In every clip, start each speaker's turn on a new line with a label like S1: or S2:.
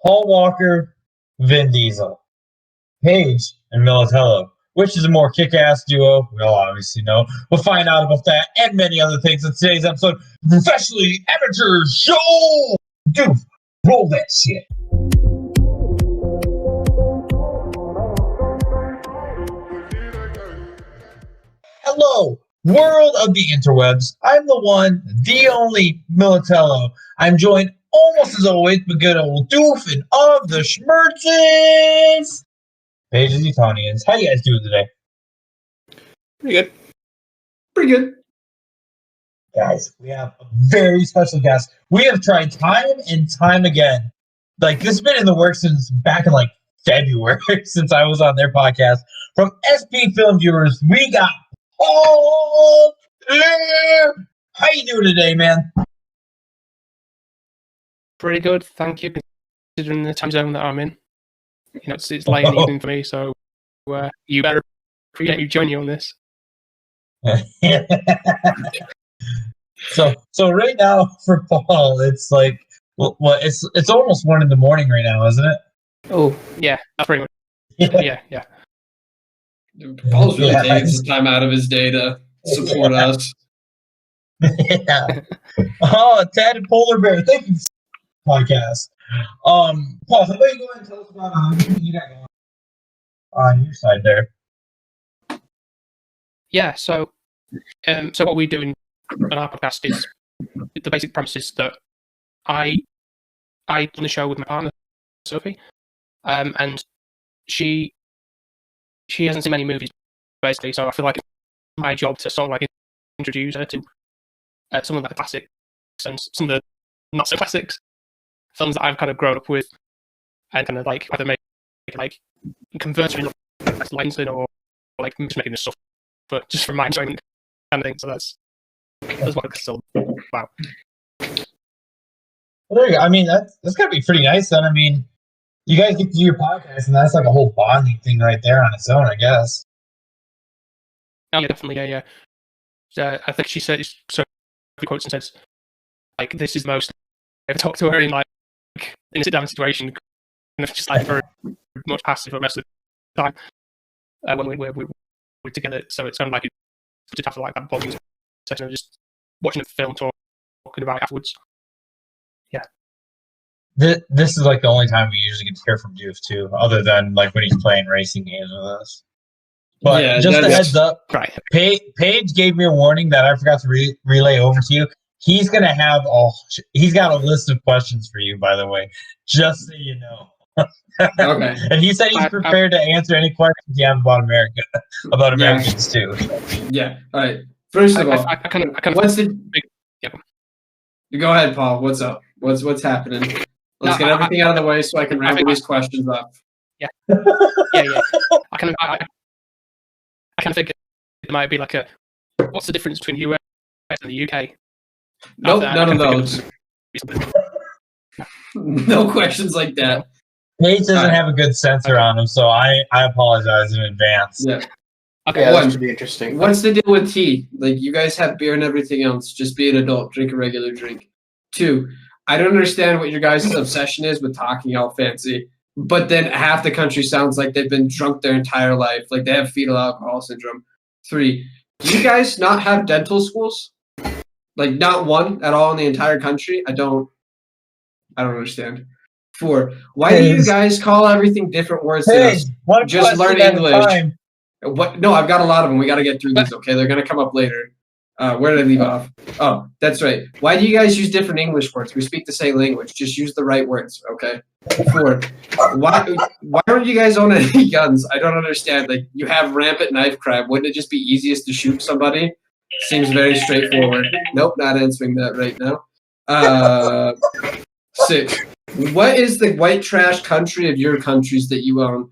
S1: Paul Walker, Vin Diesel. Paige and Militello. Which is a more kick-ass duo? We'll obviously know. We'll find out about that and many other things in today's episode of Professionally Amateur Show! Dude, roll that shit. Hello, world of the interwebs. I'm the one, the only Militello. I'm joined almost as always by good old Doofin of the Schmertzes. Pages Utonians. How you guys doing today?
S2: Pretty good.
S1: Guys, we have a very special guest. We have tried time and time again. Like, this has been in the works since back in, February, since I was on their podcast. From SP Film Viewers, we got Paul there. How you doing today, man?
S2: Pretty good, thank you, considering the time zone that I'm in. You know, it's late in the evening for me, so you better appreciate me joining you on this.
S1: So right now for Paul, it's like, it's almost 1 a.m. right now, isn't it?
S2: Oh, yeah, that's pretty much. Yeah.
S3: Paul's really taking some time out of his day to support us.
S1: Yeah. Oh, Tad and Polar Bear, thank you for the podcast. Paul, how about you go ahead and tell us about anything you got going on your side there?
S2: Yeah, so what we do on our podcast is the basic premise is that I run the show with my partner Sophie, and she hasn't seen many movies basically, so I feel like it's my job to sort of like introduce her to some of the classics and some of the not so classics films that I've kind of grown up with, and kind of like either make like converting licensing or like just making this stuff, but just for my enjoyment kind of thing. So that's what it's all about.
S1: Well, there you go. I mean, that's gotta be pretty nice then. I mean, you guys get to do your podcast, and that's like a whole bonding thing right there on its own, I guess.
S2: Oh, yeah, definitely, yeah. I think she said, so she quotes and says, like, this is the most I've talked to her in like in a sit-down situation, and it's just like very much passive for most of the time when we're together. So it's kind of like it's just after like that bonding session of just watching the film, talking about it afterwards. Yeah.
S1: This is like the only time we usually get to hear from Doof too, other than like when he's playing racing games with us. But yeah, just a heads up,
S2: right.
S1: Paige gave me a warning that I forgot to relay over to you. He's got a list of questions for you, by the way, just so you know.
S3: Okay.
S1: And he said he's prepared to answer any questions you have about America, about Americans too.
S3: Yeah. All right. First of all,
S2: I kind of
S3: what's the? Yeah. Go ahead, Paul. What's up? What's happening? Let's get everything out of the way so I can wrap these questions up.
S2: Yeah. I kind of think it might be like what's the difference between US and the UK?
S3: Nope, none of those. No questions like that.
S1: Paige doesn't have a good censor on him, so I apologize in advance.
S3: Yeah.
S2: Okay.
S4: Yeah, that should be interesting.
S3: What's the deal with tea? Like, you guys have beer and everything else. Just be an adult. Drink a regular drink. 2, I don't understand what your guys' obsession is with talking all fancy, but then half the country sounds like they've been drunk their entire life. Like, they have fetal alcohol syndrome. 3, do you guys not have dental schools? Like, not one at all in the entire country? I don't understand. 4, why do you guys call everything different words than us? Just learn English. What? No, I've got a lot of them. We got to get through these, okay? They're going to come up later. Where did I leave off? Oh, that's right. Why do you guys use different English words? We speak the same language. Just use the right words, okay? 4, why don't you guys own any guns? I don't understand. Like, you have rampant knife crime. Wouldn't it just be easiest to shoot somebody? Seems very straightforward. Nope, not answering that right now. 6, what is the white trash country of your countries that you own?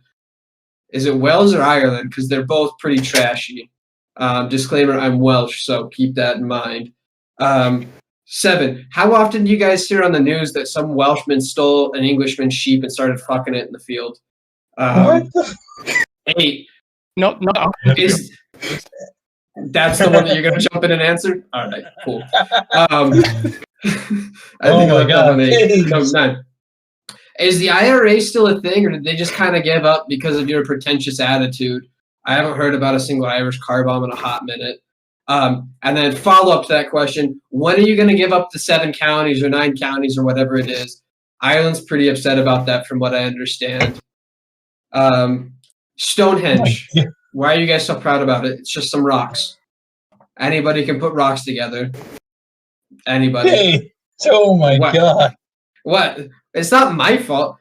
S3: Is it Wales or Ireland? Because they're both pretty trashy. Disclaimer, I'm Welsh, so keep that in mind. 7, how often do you guys hear on the news that some Welshman stole an Englishman's sheep and started fucking it in the field? 8,
S2: not
S3: that's the one that you're going to jump in and answer? All right, cool. I think I left that one 8. No, 9. Is the IRA still a thing, or did they just kind of give up because of your pretentious attitude? I haven't heard about a single Irish car bomb in a hot minute. And then follow up to that question, when are you going to give up the 7 counties or 9 counties or whatever it is? Ireland's pretty upset about that from what I understand. Stonehenge. Why are you guys so proud about it? It's just some rocks. Anybody can put rocks together. Anybody.
S1: Hey, oh my God.
S3: What? It's not my fault.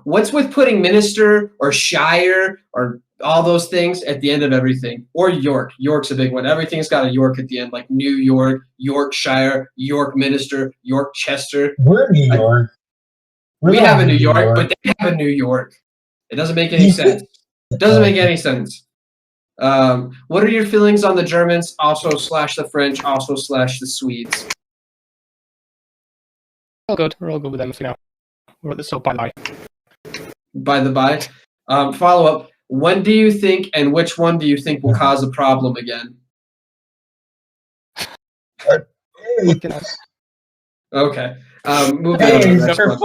S3: What's with putting minister or shire or all those things at the end of everything? Or York. York's a big one. Everything's got a York at the end, like New York, Yorkshire, York Minster, Yorkchester.
S1: We're New York.
S3: We have a New York, but they have a New York. It doesn't make any sense. It doesn't make any sense. What are your feelings on the Germans, also / the French, also / the Swedes?
S2: All good. We're all good with them for now. We're at the by the by.
S3: By the by. Follow up. When do you think, and which one do you think will cause a problem again? Okay. Moving on to the next one.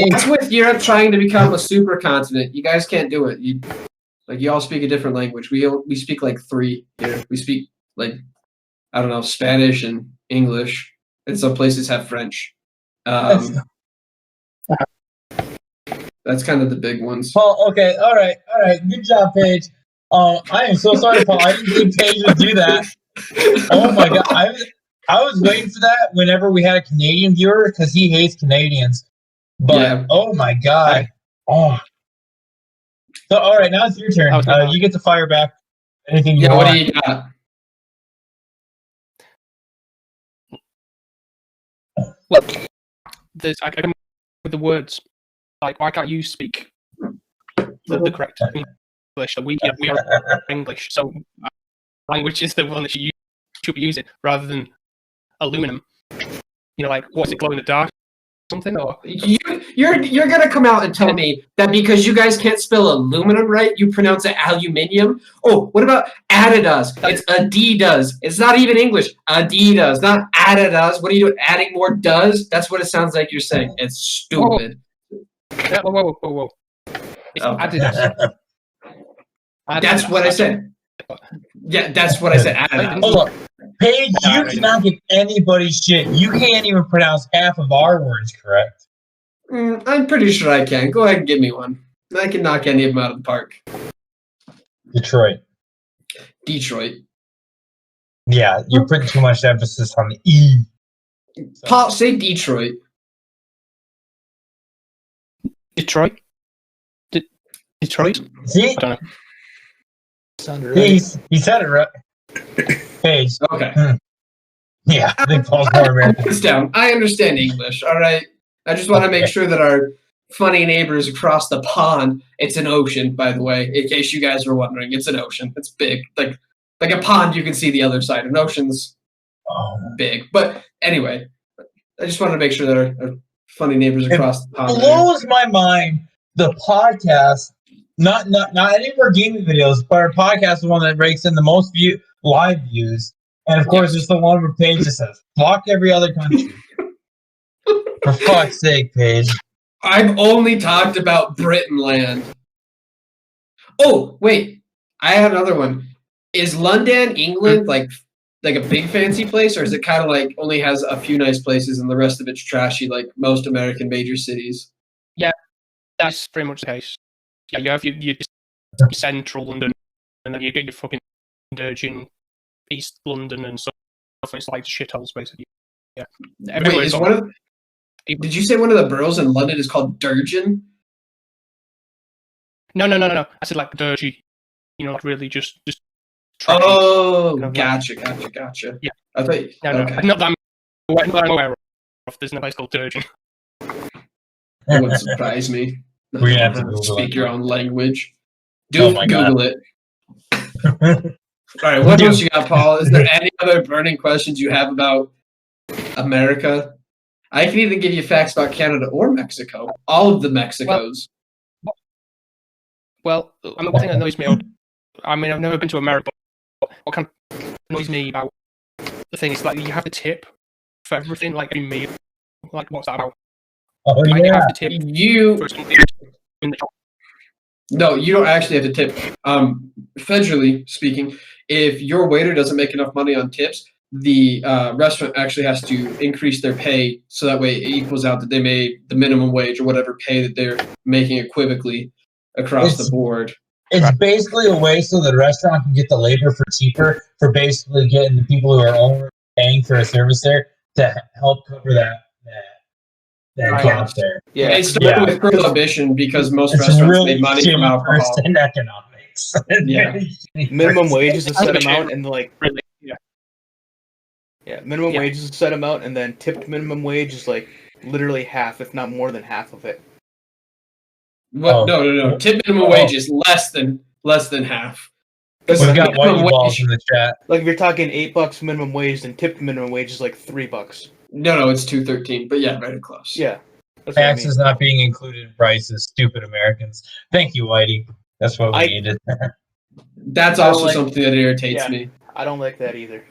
S3: What's with Europe trying to become a supercontinent? You guys can't do it. You all speak a different language. We speak like 3 here. We speak like, I don't know, Spanish and English, and some places have French. That's kind of the big ones.
S1: Well, okay, all right. Good job, Paige. I am so sorry, Paul. I didn't think Paige would do that. Oh my God, I was waiting for that whenever we had a Canadian viewer because he hates Canadians. But yeah. Oh my God. Oh. So all right, now it's your turn. You get to fire back anything you want.
S3: What do you got?
S2: Well, I can with the words. Like, why can't you speak the correct English? We are English, so language is the one that you should be using rather than aluminum. Like, what's it, glow in the dark? Something, or
S3: you're gonna come out and tell me that because you guys can't spell aluminum right, you pronounce it aluminium? Oh, what about Adidas? It's Adidas. It's not even English. Adidas, not Adidas. What are you doing? Adding more does? That's what it sounds like you're saying. It's stupid.
S2: Whoa. It's Adidas.
S3: That's what I said. Yeah, that's what I said. Adidas.
S1: Hold up. Paige, you cannot give anybody shit. You can't even pronounce half of our words correct.
S3: I'm pretty sure I can. Go ahead and give me one. I can knock any of them out of the park.
S1: Detroit. Yeah, you're putting too much emphasis on the E.
S3: So. Paul, say Detroit.
S2: Detroit? Detroit?
S1: See?
S2: I don't know.
S1: Sounded right. He said it right. Paige.
S3: Okay.
S1: Yeah, I think Paul's more American.
S3: It's down. I understand English, all right? I just want to make sure that our funny neighbors across the pond, it's an ocean, by the way, in case you guys were wondering. It's an ocean. It's big. Like a pond, you can see the other side. An ocean's big. But anyway, I just wanted to make sure that our funny neighbors across the pond.
S1: It blows my mind. The podcast, not any of our gaming videos, but our podcast is the one that breaks in the most live views. And of course, it's the one where Paige just says, "Block every other country." For fuck's sake, Paige.
S3: I've only talked about Britain land. Oh, wait. I have another one. Is London, England, like a big fancy place, or is it kind of like only has a few nice places and the rest of it's trashy, like most American major cities?
S2: Yeah, that's pretty much the case. Yeah, you have your central London, and then you get your fucking dirging East London and stuff. It's like shitholes, basically. Yeah.
S3: Wait, did you say one of the boroughs in London is called Durgin?
S2: No. I said like dirgy. Like really just
S3: oh, gotcha.
S2: Yeah.
S3: I thought
S2: okay. Not that I'm aware of. There's no place called Durgin.
S3: It would surprise me.
S1: We have to
S3: speak your own language. Google it. All right, what else you got, Paul? Is there any other burning questions you have about America? I can either give you facts about Canada or Mexico. All of the Mexicos.
S2: Well, one thing that annoys me, I've never been to America, but what kind of annoys me about the thing is, like, you have a tip for everything, like, every meal. Like, what's that about?
S1: Oh,
S2: I
S1: yeah.
S2: have to tip
S3: You
S2: for something in the shop.
S3: No, you don't actually have to tip. Federally speaking, if your waiter doesn't make enough money on tips, the restaurant actually has to increase their pay so that way it equals out that they made the minimum wage or whatever pay that they're making equivocally across the board.
S1: It's basically a way so the restaurant can get the labor for cheaper for basically getting the people who are only paying for a service there to help cover that gap there.
S4: Yeah,
S3: It started with prohibition because most
S1: It's
S3: restaurants
S1: really
S3: made money from
S1: shitty
S3: alcohol.
S1: person economics.
S3: Yeah.
S4: minimum wage is a set
S2: That's
S4: amount, and like
S2: Really,
S4: minimum
S2: Yeah.
S4: wage is a set amount, and then tipped minimum wage is like literally half, if not more than half of it.
S3: What?
S1: Oh.
S3: No. Tip minimum wage is less than half.
S1: We've got
S3: minimum
S1: whitey balls
S3: wage-
S1: in the chat.
S4: Like if you're talking $8 minimum wage, then tipped minimum wage is like $3.
S3: No, it's $2.13. But yeah, very close.
S4: Yeah, that's what I mean.
S1: Taxes not being included in prices. Stupid Americans. Thank you, Whitey. That's what we needed.
S3: That's
S4: I don't
S3: also
S4: like-
S3: something that irritates
S4: Yeah.
S3: me.
S4: I don't like that either.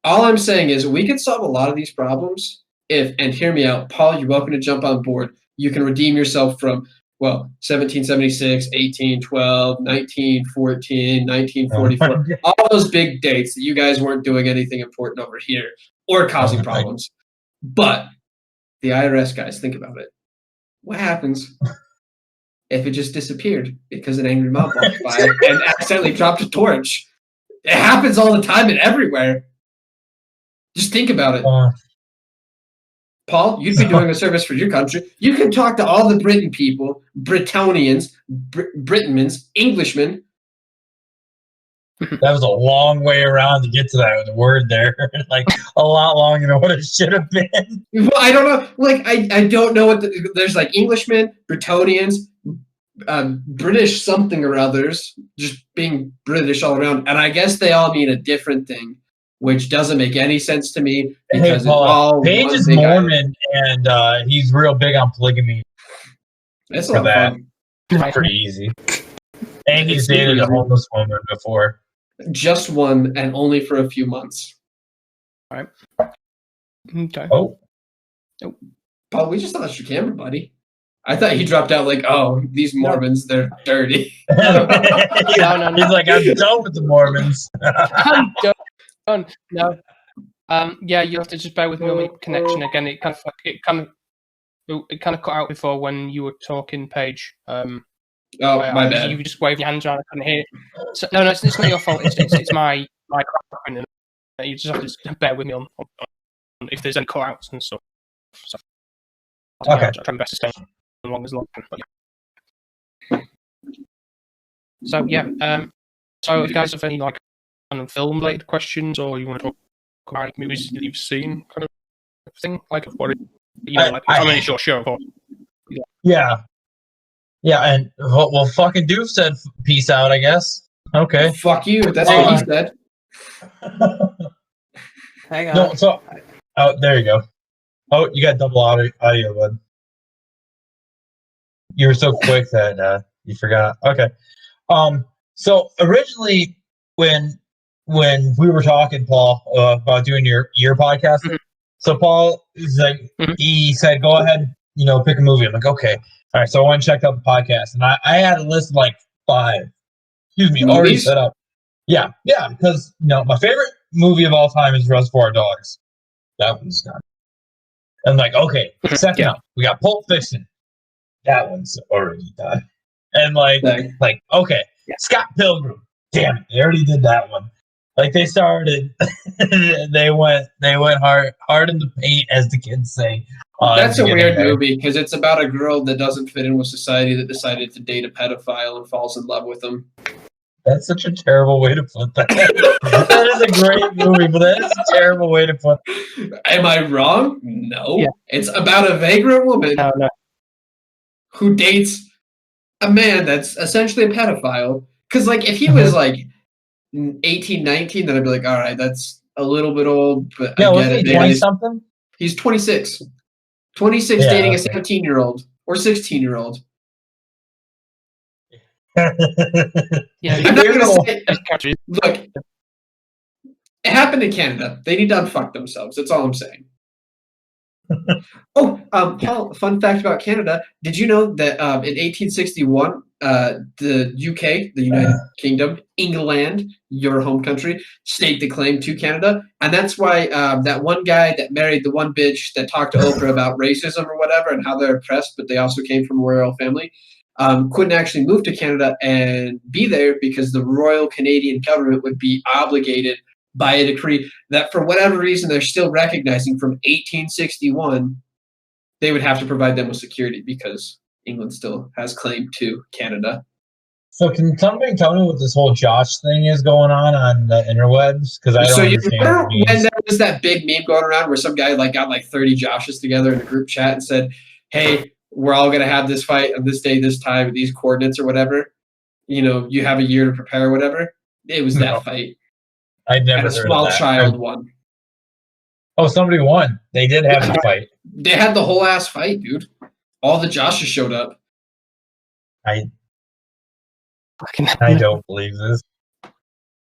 S3: All I'm saying is we could solve a lot of these problems if, and hear me out, Paul, you're welcome to jump on board. You can redeem yourself from, 1776, 1812, 1914, 1944. All those big dates that you guys weren't doing anything important over here or causing problems. But the IRS guys, think about it. What happens if it just disappeared because an angry mob walked by and accidentally dropped a torch? It happens all the time and everywhere. Just think about it. Paul, you'd be doing a service for your country. You can talk to all the Britain people, Britonians, Britonmans, Englishmen.
S1: That was a long way around to get to that word there. Like a lot longer than what it should have been.
S3: Well, I don't know. Like, I don't know what there's like Englishmen, Britonians, British something or others, just being British all around. And I guess they all mean a different thing, which doesn't make any sense to me because
S1: Hey,
S3: it's
S1: Paul,
S3: all
S1: Paige
S3: one
S1: is
S3: big
S1: Mormon, and he's real big on polygamy.
S3: That's a
S1: for
S3: lot of
S1: that.
S3: fun.
S1: It's pretty easy. And he's
S3: It's
S1: dated a
S3: easy.
S1: homeless woman before.
S3: Just one and only for a few months.
S2: Okay.
S1: Oh,
S3: Paul, we just lost your camera, buddy. I thought he dropped out like, oh, these Mormons, they're dirty.
S2: No.
S1: He's like, I'm done with the Mormons.
S2: I'm done. No. Yeah, you have to just bear with me on the connection again. It kind of cut out before when you were talking, Paige.
S3: Oh, my bad.
S2: You just waved your hands around. I couldn't hear. So, no, it's not your fault. It's my microphone. You just have to bear with me on if there's any cutouts and stuff. So,
S1: Okay.
S2: I'll try my best to stay as long as long. But, yeah. So yeah. So if you guys have any like kind of film related questions, or you want to talk about movies that you've seen, kind of thing, like what I mean, sure, of course.
S1: Yeah. Yeah, and well, fucking Doof said peace out, I guess. Okay.
S3: Fuck you. That's what he said.
S4: Hang on.
S1: No, so, oh, there you go. Oh, you got double audio, bud. You were so quick that you forgot. Okay. So originally, when we were talking, Paul, about doing your podcast, so Paul is like, he said, go ahead, pick a movie. I'm like, okay. All right, so I went and checked out the podcast, and I had a list of like 5. Already set up. Yeah, because my favorite movie of all time is Reservoir Dogs. That one's done. I'm like, okay, second up, we got Pulp Fiction. That one's already done. And like, okay, Scott Pilgrim. Damn it, they already did that one. Like they started, they went hard in the paint, as the kids say.
S3: That's a weird movie because it's about a girl that doesn't fit in with society that decided to date a pedophile and falls in love with him.
S1: That's such a terrible way to put that. That is a great movie, but that is a terrible way to put it.
S3: Am I wrong? No.
S2: Yeah.
S3: It's about a vagrant woman
S2: No.
S3: who dates a man that's essentially a pedophile. Because, like, if he was, like, 18, 19, then I'd be like, all right, that's a little bit old, but I get it.
S1: 20-something?
S3: He's 26. 26 dating a 17-year-old or 16-year-old.
S2: Yeah,
S3: I'm not going to say... Look, it happened in Canada. They need to unfuck themselves. That's all I'm saying. Paul, fun fact about Canada. Did you know that in 1861, the UK, the United Kingdom, England, your home country, staked a claim to Canada? And that's why that one guy that married the one bitch that talked to Oprah about racism or whatever and how they're oppressed, but they also came from a royal family, couldn't actually move to Canada and be there because the Royal Canadian government would be obligated by a decree that for whatever reason they're still recognizing from 1861, they would have to provide them with security because England still has claim to Canada.
S1: So can somebody tell me what this whole Josh thing is going on the interwebs? Because I don't understand.
S3: Remember when there was that big meme going around where some guy got 30 Joshes together in a group chat and said, hey, we're all going to have this fight on this day, this time, with these coordinates or whatever. You have a year to prepare or whatever. It was that fight.
S1: I'd never
S3: and a
S1: heard
S3: small
S1: of that.
S3: child won.
S1: Oh, somebody won. They did have the fight.
S3: They had the whole ass fight, dude. All the Joshes showed up.
S1: I don't believe this.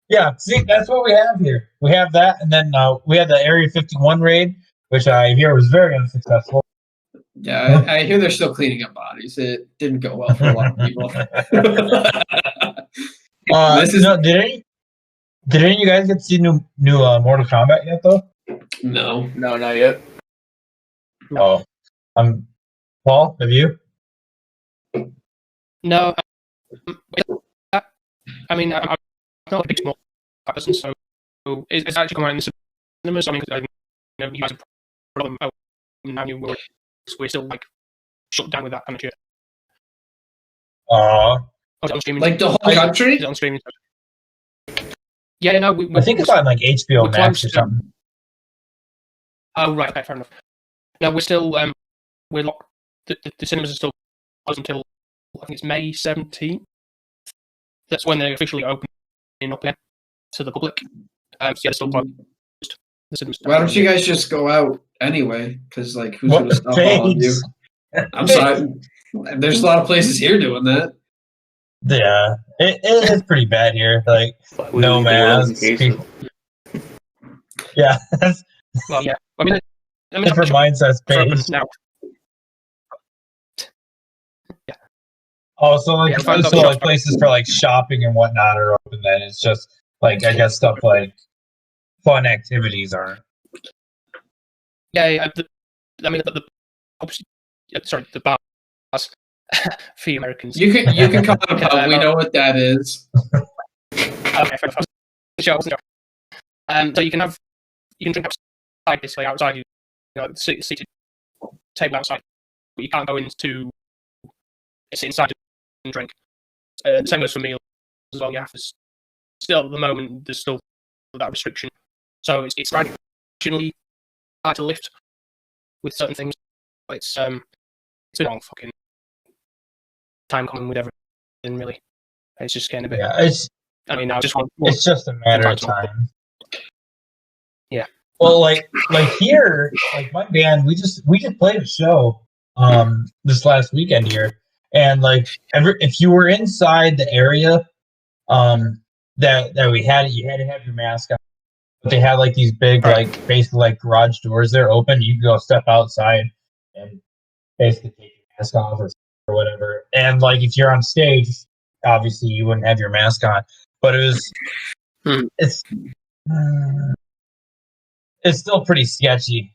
S1: Yeah, see, that's what we have here. We have that, and then we had the Area 51 raid, which I hear was very unsuccessful.
S3: Yeah, I hear they're still cleaning up bodies. It didn't go well for a lot of people.
S1: Did any of you guys get to see new Mortal Kombat yet, though?
S3: No,
S4: not yet.
S1: Oh, Paul, have you?
S2: No. I mean, I'm not a big small person, so it's actually coming out in the cinemas. I mean, you guys have problem. Oh, now we're still shut down with that kind of shit.
S1: Oh,
S2: is it on streaming?
S3: Like the whole country?
S2: Is it on streaming? Yeah, no.
S1: I think it's on HBO Max or something.
S2: Oh right, okay, fair enough. No, we're still we're locked. The cinemas are still closed until I think it's May 17th. That's when they're officially opening up again to the public. So yeah, they're still closed. The cinemas.
S3: Why don't you guys just go out anyway? Because who's going to stop all of you? I'm sorry. There's a lot of places here doing that.
S1: Yeah, it is pretty bad here. No masks. Yeah.
S2: Well, yeah. I mean,
S1: different mindsets based.
S2: Now. Yeah.
S1: Oh, so places for shopping and whatnot are open. Then it's just I guess stuff like fun activities aren't.
S2: Yeah. The bars for you Americans.
S3: You can call them pub. We know what that is.
S2: Okay, fair enough. So you can drink outside, basically outside. Seated table outside, but you can't go into sit inside and drink. The same goes for meals as well. Yeah, still at the moment there's still that restriction, so it's gradually hard to lift with certain things. But it's a long fucking time coming with everything. Really, it's just getting a bit.
S1: Yeah,
S2: it's
S1: just a matter of time.
S2: Yeah.
S1: Well, here, my band, we just played a show this last weekend here, and if you were inside the area that we had, you had to have your mask on. But they had these big basically garage doors there open. You could go step outside and basically take your mask off or whatever. And if you're on stage, obviously you wouldn't have your mask on. But it was it's still pretty sketchy.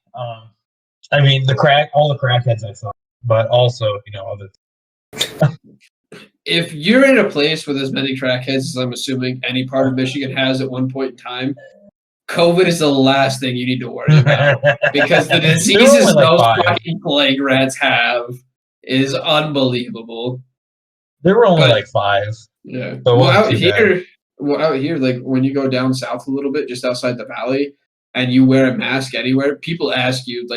S1: I mean, all the crackheads I saw, but also, other.
S3: If you're in a place with as many crackheads as I'm assuming any part of Michigan has at one point in time, COVID is the last thing you need to worry about because the diseases those fucking plague rats have is unbelievable.
S1: There were only 5.
S3: Yeah.
S1: So
S3: well, out here, when you go down south a little bit, just outside the valley, and you wear a mask anywhere, people ask you,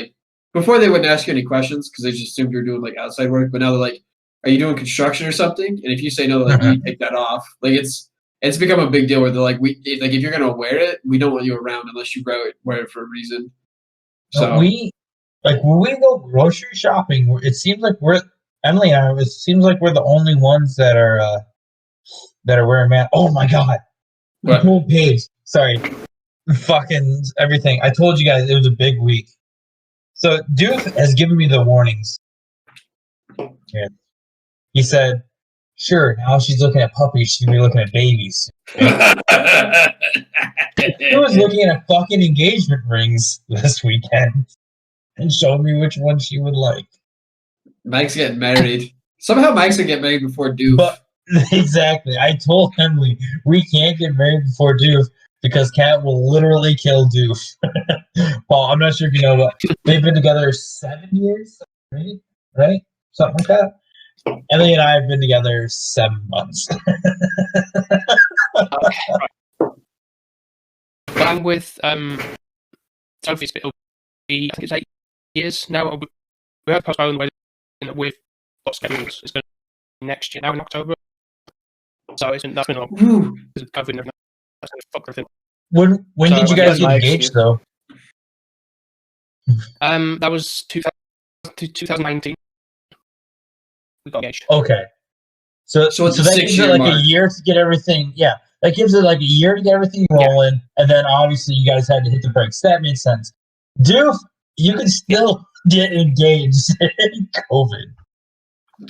S3: before they wouldn't ask you any questions because they just assumed you're doing outside work, but now they're are you doing construction or something? And if you say no, you take that off. It's become a big deal where they're if you're gonna wear it, we don't want you around unless you wear it for a reason. So
S1: when we go grocery shopping, it seems like Emily and I. It seems like we're the only ones that are wearing masks. Oh my god! The whole page. Sorry, fucking everything. I told you guys it was a big week. So Doof has given me the warnings. Yeah. He said, "Sure, now she's looking at puppies. She's gonna be looking at babies." He was looking at fucking engagement rings this weekend and showed me which one she would like.
S3: Mike's getting married. Somehow Mike's gonna get married before Doof.
S1: But exactly, I told Emily we can't get married before Doof because Kat will literally kill Doof. Paul, I'm not sure if you know, but they've been together 7 years, right? Something like that. Emily and I have been together 7 months.
S2: But I'm with Sophie's. It'll be, I think it's 8 years now. We have postponed the wedding with lots of schedules. It's going to be next year now in October. So that's been a lot. Because of COVID and everything. That's going to fuck everything.
S1: When did you guys get engaged, though?
S2: That was 2019. We got engaged.
S1: Okay. So that gives it like a year to get everything. Yeah, that gives it like a year to get everything rolling, and then obviously you guys had to hit the brakes. That makes sense. Doof, you can still get engaged in COVID.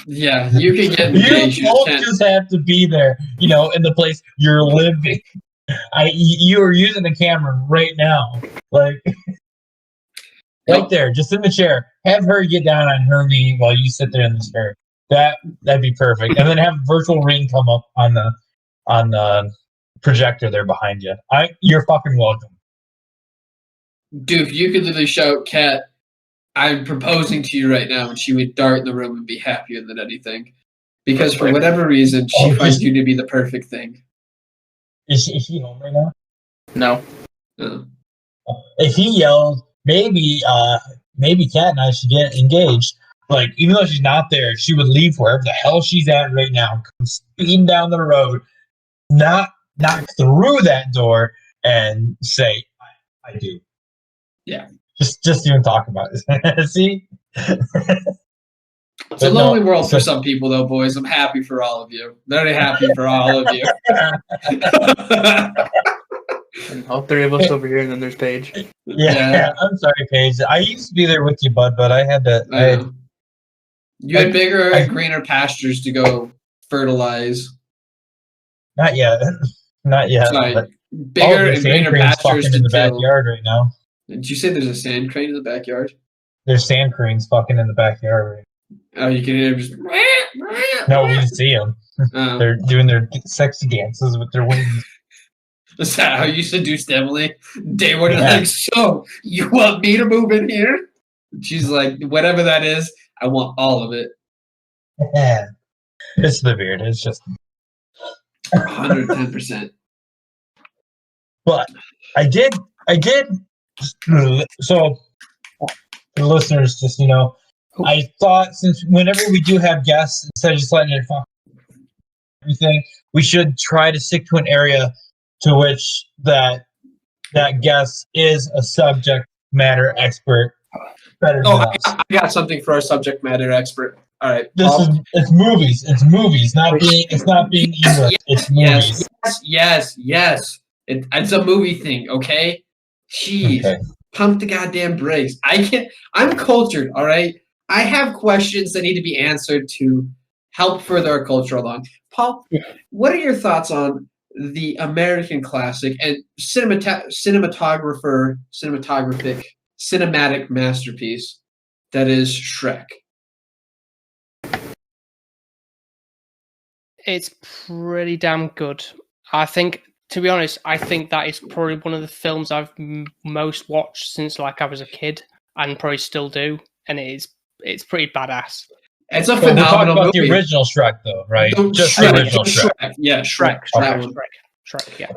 S3: Yeah, you can get engaged.
S1: You don't just have to be there, in the place you're living. You are using the camera right now, like right there, just in the chair. Have her get down on her knee while you sit there in the chair. That'd be perfect. And then have a virtual ring come up on the projector there behind you. You're fucking welcome.
S3: Dude, you could literally shout, "Kat, I'm proposing to you right now," and she would dart in the room and be happier than anything. Because for whatever reason, she finds you to be the perfect thing.
S1: Is she home right now?
S4: No.
S1: If he yells, maybe Kat and I should get engaged. Like, even though she's not there, she would leave wherever the hell she's at right now, come speeding down the road, knock through that door, and say, I do.
S3: Yeah.
S1: Just even talk about it. See?
S3: It's a lonely world for some people, though, boys. I'm happy for all of you. Very happy for all of you.
S4: And all three of us over here, and then there's Paige.
S1: Yeah. I'm sorry, Paige. I used to be there with you, bud, but I had to...
S3: You had bigger and greener pastures to go fertilize.
S1: Not yet.
S3: Sorry. Bigger and greener pastures
S1: in the backyard right now.
S3: Did you say there's a sand crane in the backyard?
S1: There's sand cranes fucking in the backyard right
S3: now. Oh, you can hear them just...
S1: No, we can see them. They're doing their sexy dances with their wings.
S3: Is that how you used to do Emily? Day one, like, so, you want me to move in here? She's like, whatever that is, I want all of it.
S1: Yeah. It's the beard. It's just
S3: 110%.
S1: But I did. So, the listeners, just I thought since whenever we do have guests, instead of just letting it fuck everything, we should try to stick to an area to which that guest is a subject matter expert. Better than us.
S3: I got something for our subject matter expert. All right,
S1: it's movies. It's movies. It's not being English. It's movies.
S3: Yes. It's a movie thing. Okay. Jeez. Okay. Pump the goddamn brakes. I'm cultured. All right. I have questions that need to be answered to help further our culture along. Paul, what are your thoughts on the American classic and cinematic masterpiece that is Shrek?
S2: It's pretty damn good. I think, to be honest, that is probably one of the films I've most watched since I was a kid, and probably still do. And it's pretty badass.
S3: It's a phenomenal movie.
S1: The original Shrek, though, right?
S3: Just the original Shrek. Yeah, Shrek.
S2: Shrek, yeah.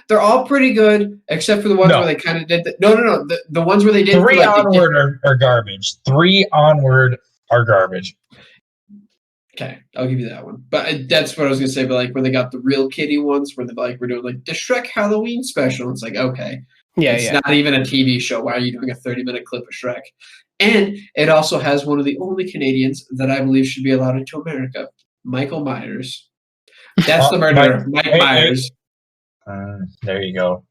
S3: They're all pretty good, except for the ones where they kind of did the ones where they did
S1: 3 onward are garbage. 3 onward are garbage.
S3: Okay, I'll give you that one. But that's what I was gonna say. But where they got the real kiddie ones, where we're doing the Shrek Halloween special. It's okay, it's not even a TV show. Why are you doing a 30-minute clip of Shrek? And it also has one of the only Canadians that I believe should be allowed into America, Michael Myers. That's the murderer, Mike Myers.
S1: There you go.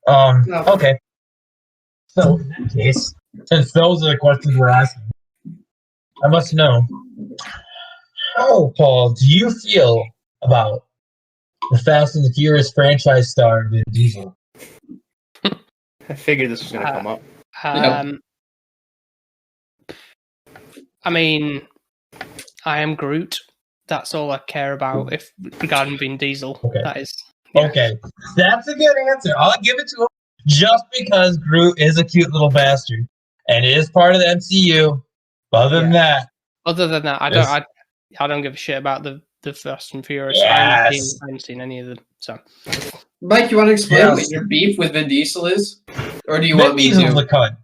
S1: Okay. So in that case, Since those are the questions we're asking, I must know. How, Paul, do you feel about the Fast and the Furious franchise star Vin Diesel?
S4: I figured this was going to come up.
S2: I mean, I am Groot. That's all I care about if regarding Vin Diesel.
S1: Okay.
S2: That is.
S1: Yeah. Okay, that's a good answer. I'll give it to him just because Groot is a cute little bastard and is part of the MCU. Other than that,
S2: I don't give a shit about the Fast and Furious.
S1: Yes.
S2: I haven't seen any of them. So,
S3: Mike, you want to explain what your beef with Vin Diesel is, or do you want me to?
S1: Vin Diesel's a cunt.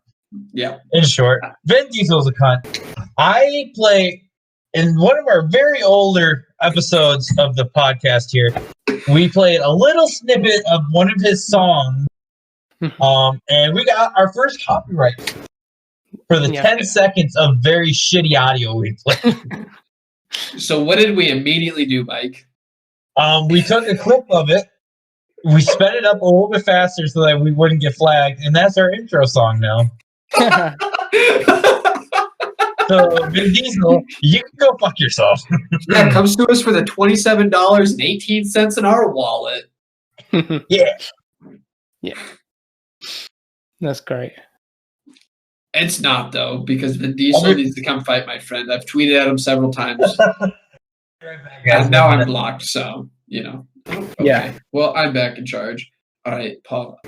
S3: Yeah.
S1: In short, Vin Diesel's a cunt. I play in one of our very older episodes of the podcast here. We played a little snippet of one of his songs, and we got our first copyright for the 10 seconds of very shitty audio we played.
S3: So what did we immediately do, Mike?
S1: We took a clip of it, we sped it up a little bit faster so that we wouldn't get flagged, and that's our intro song now. So, Vin Diesel, you can go fuck yourself.
S3: Yeah, it comes to us for the $27.18 in our wallet.
S1: Yeah.
S2: Yeah. That's great.
S3: It's not, though, because Vin Diesel needs to come fight my friend. I've tweeted at him several times. And now I'm blocked, so, you know. Okay.
S2: Yeah.
S3: Well, I'm back in charge. All right, Paul.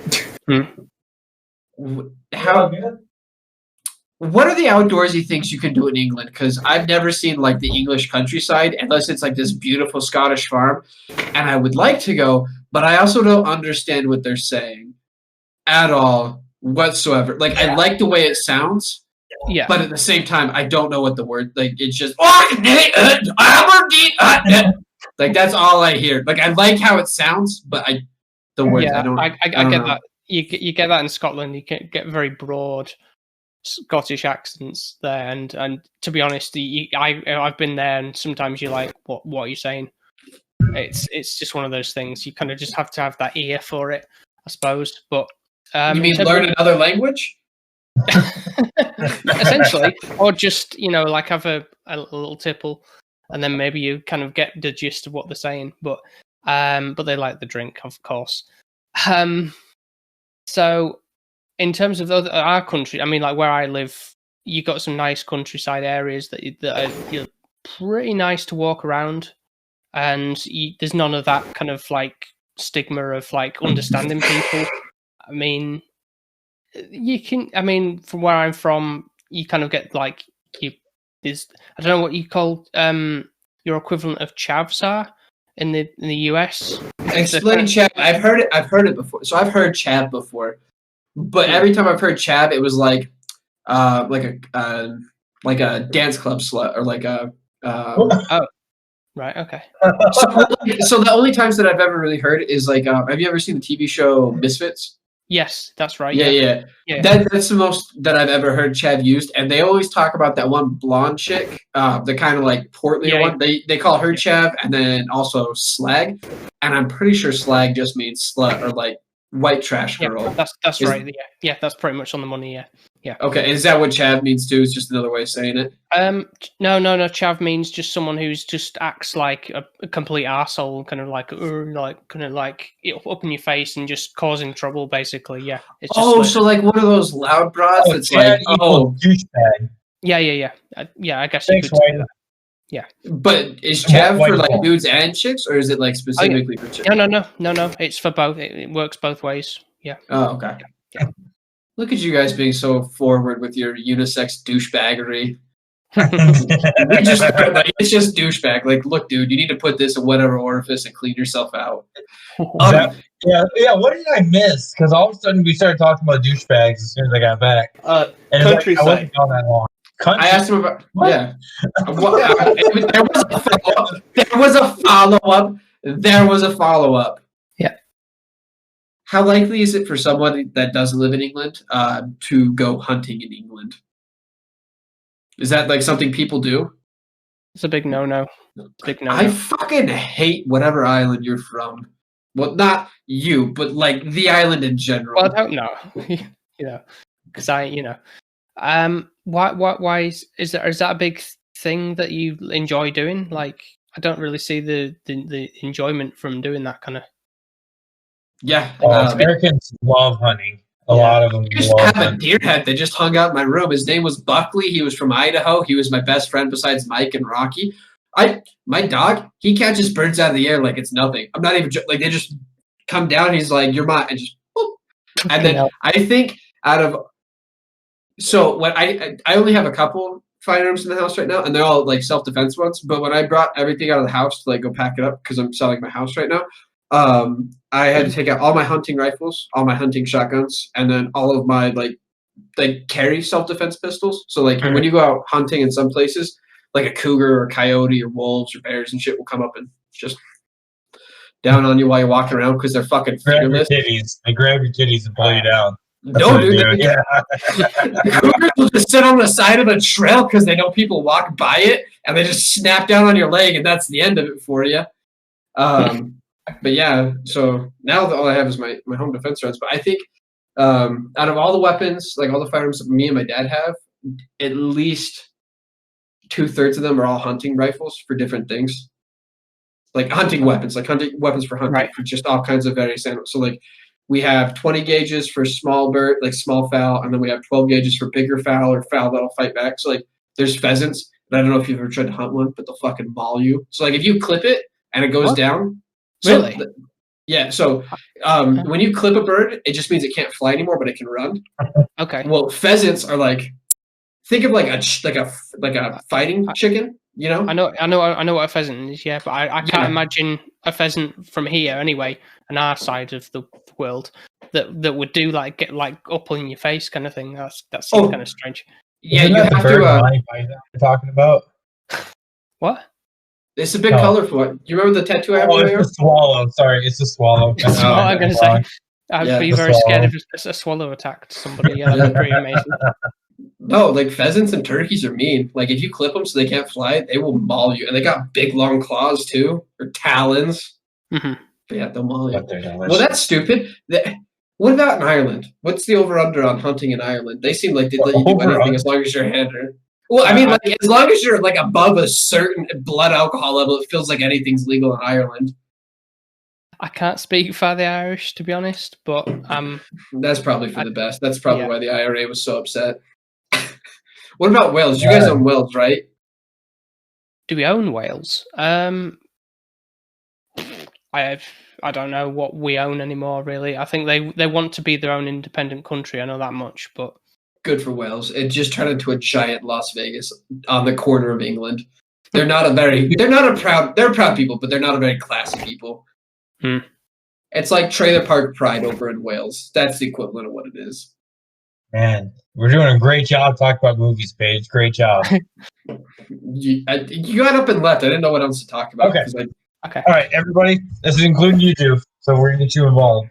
S3: What are the outdoorsy things you can do in England? Because I've never seen like the English countryside unless it's like this beautiful Scottish farm, and I would like to go, but I also don't understand what they're saying at all whatsoever. Like I like the way it sounds, but at the same time I don't know what the word like. It's just like that's all I hear. Like I like how it sounds, but the words I don't.
S2: I
S3: don't
S2: get
S3: know.
S2: that. You get that in Scotland. You can get very broad Scottish accents there, and to be honest, I've been there, and sometimes you're like, what are you saying? It's just one of those things. You kind of just have to have that ear for it, I suppose. But
S3: you mean learn another language?
S2: Essentially, or just like have a little tipple, and then maybe you kind of get the gist of what they're saying. But they like the drink, of course. So in terms of our country, I mean, like where I live, you got some nice countryside areas that are pretty nice to walk around, and there's none of that kind of like stigma of like understanding people. I mean, from where I'm from, you kind of get like I don't know what you call your equivalent of chavs are in the US.
S3: Explain chav. I've heard it before. So I've heard chav before, but every time I've heard chav, it was like a dance club slut or like a.
S2: Oh, right. Okay.
S3: So the only times that I've ever really heard it is like, have you ever seen the TV show Misfits?
S2: Yes, that's right.
S3: Yeah. That's the most that I've ever heard chav used, and they always talk about that one blonde chick, the kind of like portly one. They call her chav, and then also slag, and I'm pretty sure slag just means slut or like white trash girl.
S2: That's right. Yeah, that's pretty much on the money. Yeah.
S3: Okay, is that what chav means too? It's just another way of saying it.
S2: No. Chav means just someone who's just acts like a complete arsehole, kind of like up in your face and just causing trouble, basically. Yeah. It's just
S3: so like one of those loud broads that's like,
S1: douchebag.
S2: Yeah. I guess
S1: Thanks,
S2: you could say that. Yeah.
S3: But is chav for like dudes and chicks, or is it like specifically for chicks?
S2: No. It's for both. It works both ways. Yeah.
S3: Oh, okay. Yeah. Look at you guys being so forward with your unisex douchebaggery. It's just douchebag. Like, look, dude, you need to put this in whatever orifice and clean yourself out.
S1: Yeah. What did I miss? Because all of a sudden we started talking about douchebags as soon as I got back. And
S4: countryside.
S1: I wasn't gone that long.
S3: I asked him about. What? Yeah. There was a follow up.
S2: Yeah.
S3: How likely is it for someone that doesn't live in England to go hunting in England? Is that like something people do?
S2: It's a big no-no.
S3: I fucking hate whatever island you're from. Well, not you, but like the island in general.
S2: Well, I don't know. Because Why is that a big thing that you enjoy doing? Like, I don't really see the enjoyment from doing that kind of.
S3: Yeah.
S1: Americans love hunting. A
S2: Yeah.
S1: lot of them
S3: I used to
S1: love
S3: have a
S1: hunting.
S3: deer head that just hung out in my room. His name was Buckley. He was from Idaho. He was my best friend besides Mike and Rocky. My dog, he catches birds out of the air like it's nothing. I'm not even like they just come down. He's like, "You're mine," and just whoop. And then I think when I only have a couple firearms in the house right now, and they're all like self-defense ones. But when I brought everything out of the house to like go pack it up because I'm selling my house right now, I had to take out all my hunting rifles, all my hunting shotguns, and then all of my like carry self-defense pistols. So like when you go out hunting in some places, like a cougar or a coyote or wolves or bears and shit will come up and just down on you while you're walking around because they're fucking fearless.
S1: They grab your titties and pull you down.
S3: No, dude.
S1: The
S3: cougars will just sit on the side of a trail because they know people walk by it, and they just snap down on your leg, and that's the end of it for you. But yeah, so now all I have is my home defense rounds. But I think out of all the weapons, like all the firearms that me and my dad have, at least 2/3 of them are all hunting rifles for different things. Like hunting weapons for hunting, for just all kinds of various animals. So like we have 20 gauges for small bird, like small fowl, and then we have 12 gauges for bigger fowl or fowl that'll fight back. So like there's pheasants, but I don't know if you've ever tried to hunt one, but they'll fucking maul you. So like if you clip it and it goes down.
S2: Really?
S3: Yeah. So when you clip a bird, it just means it can't fly anymore, but it can run.
S2: Okay.
S3: Well, pheasants are like, think of like a fighting chicken. You know?
S2: I know what a pheasant is. Yeah, but I can't imagine a pheasant from here anyway, on our side of the world, that would do like get like up on your face kind of thing. That seems kind of strange.
S3: Yeah,
S1: Isn't
S3: you
S1: that
S3: have
S1: the bird
S3: to.
S1: you're talking about?
S3: What? It's a bit colorful. You remember the tattoo I have?
S1: It's a swallow. Sorry, it's a swallow.
S2: That's what I'm going to say. I'd be very scared if a swallow attacked somebody. Yeah, that'd be pretty amazing.
S3: No, like pheasants and turkeys are mean. Like if you clip them so they can't fly, they will maul you. And they got big long claws too, or talons.
S2: Mm-hmm.
S3: But yeah, they'll maul you. Well, that's stupid. What about in Ireland? What's the over/under on hunting in Ireland? They seem like they'd let you do anything as long as you're handed. Well, I mean, like as long as you're like above a certain blood alcohol level, it feels like anything's legal in Ireland.
S2: I can't speak for the Irish, to be honest, but
S3: that's probably for the best. That's probably why the IRA was so upset. What about Wales? You guys own Wales, right?
S2: Do we own Wales? I don't know what we own anymore. Really, I think they want to be their own independent country. I know that much, but.
S3: Good for Wales. It just turned into a giant Las Vegas on the corner of England. They're proud people, but they're not a very classy people. It's like Trailer Park Pride over in Wales. That's the equivalent of what it is.
S1: Man, we're doing a great job talking about movies, Paige. Great job.
S3: You got up and left. I didn't know what else to talk about.
S2: Okay.
S1: All right, everybody. This is including you two, so we're going to get you involved.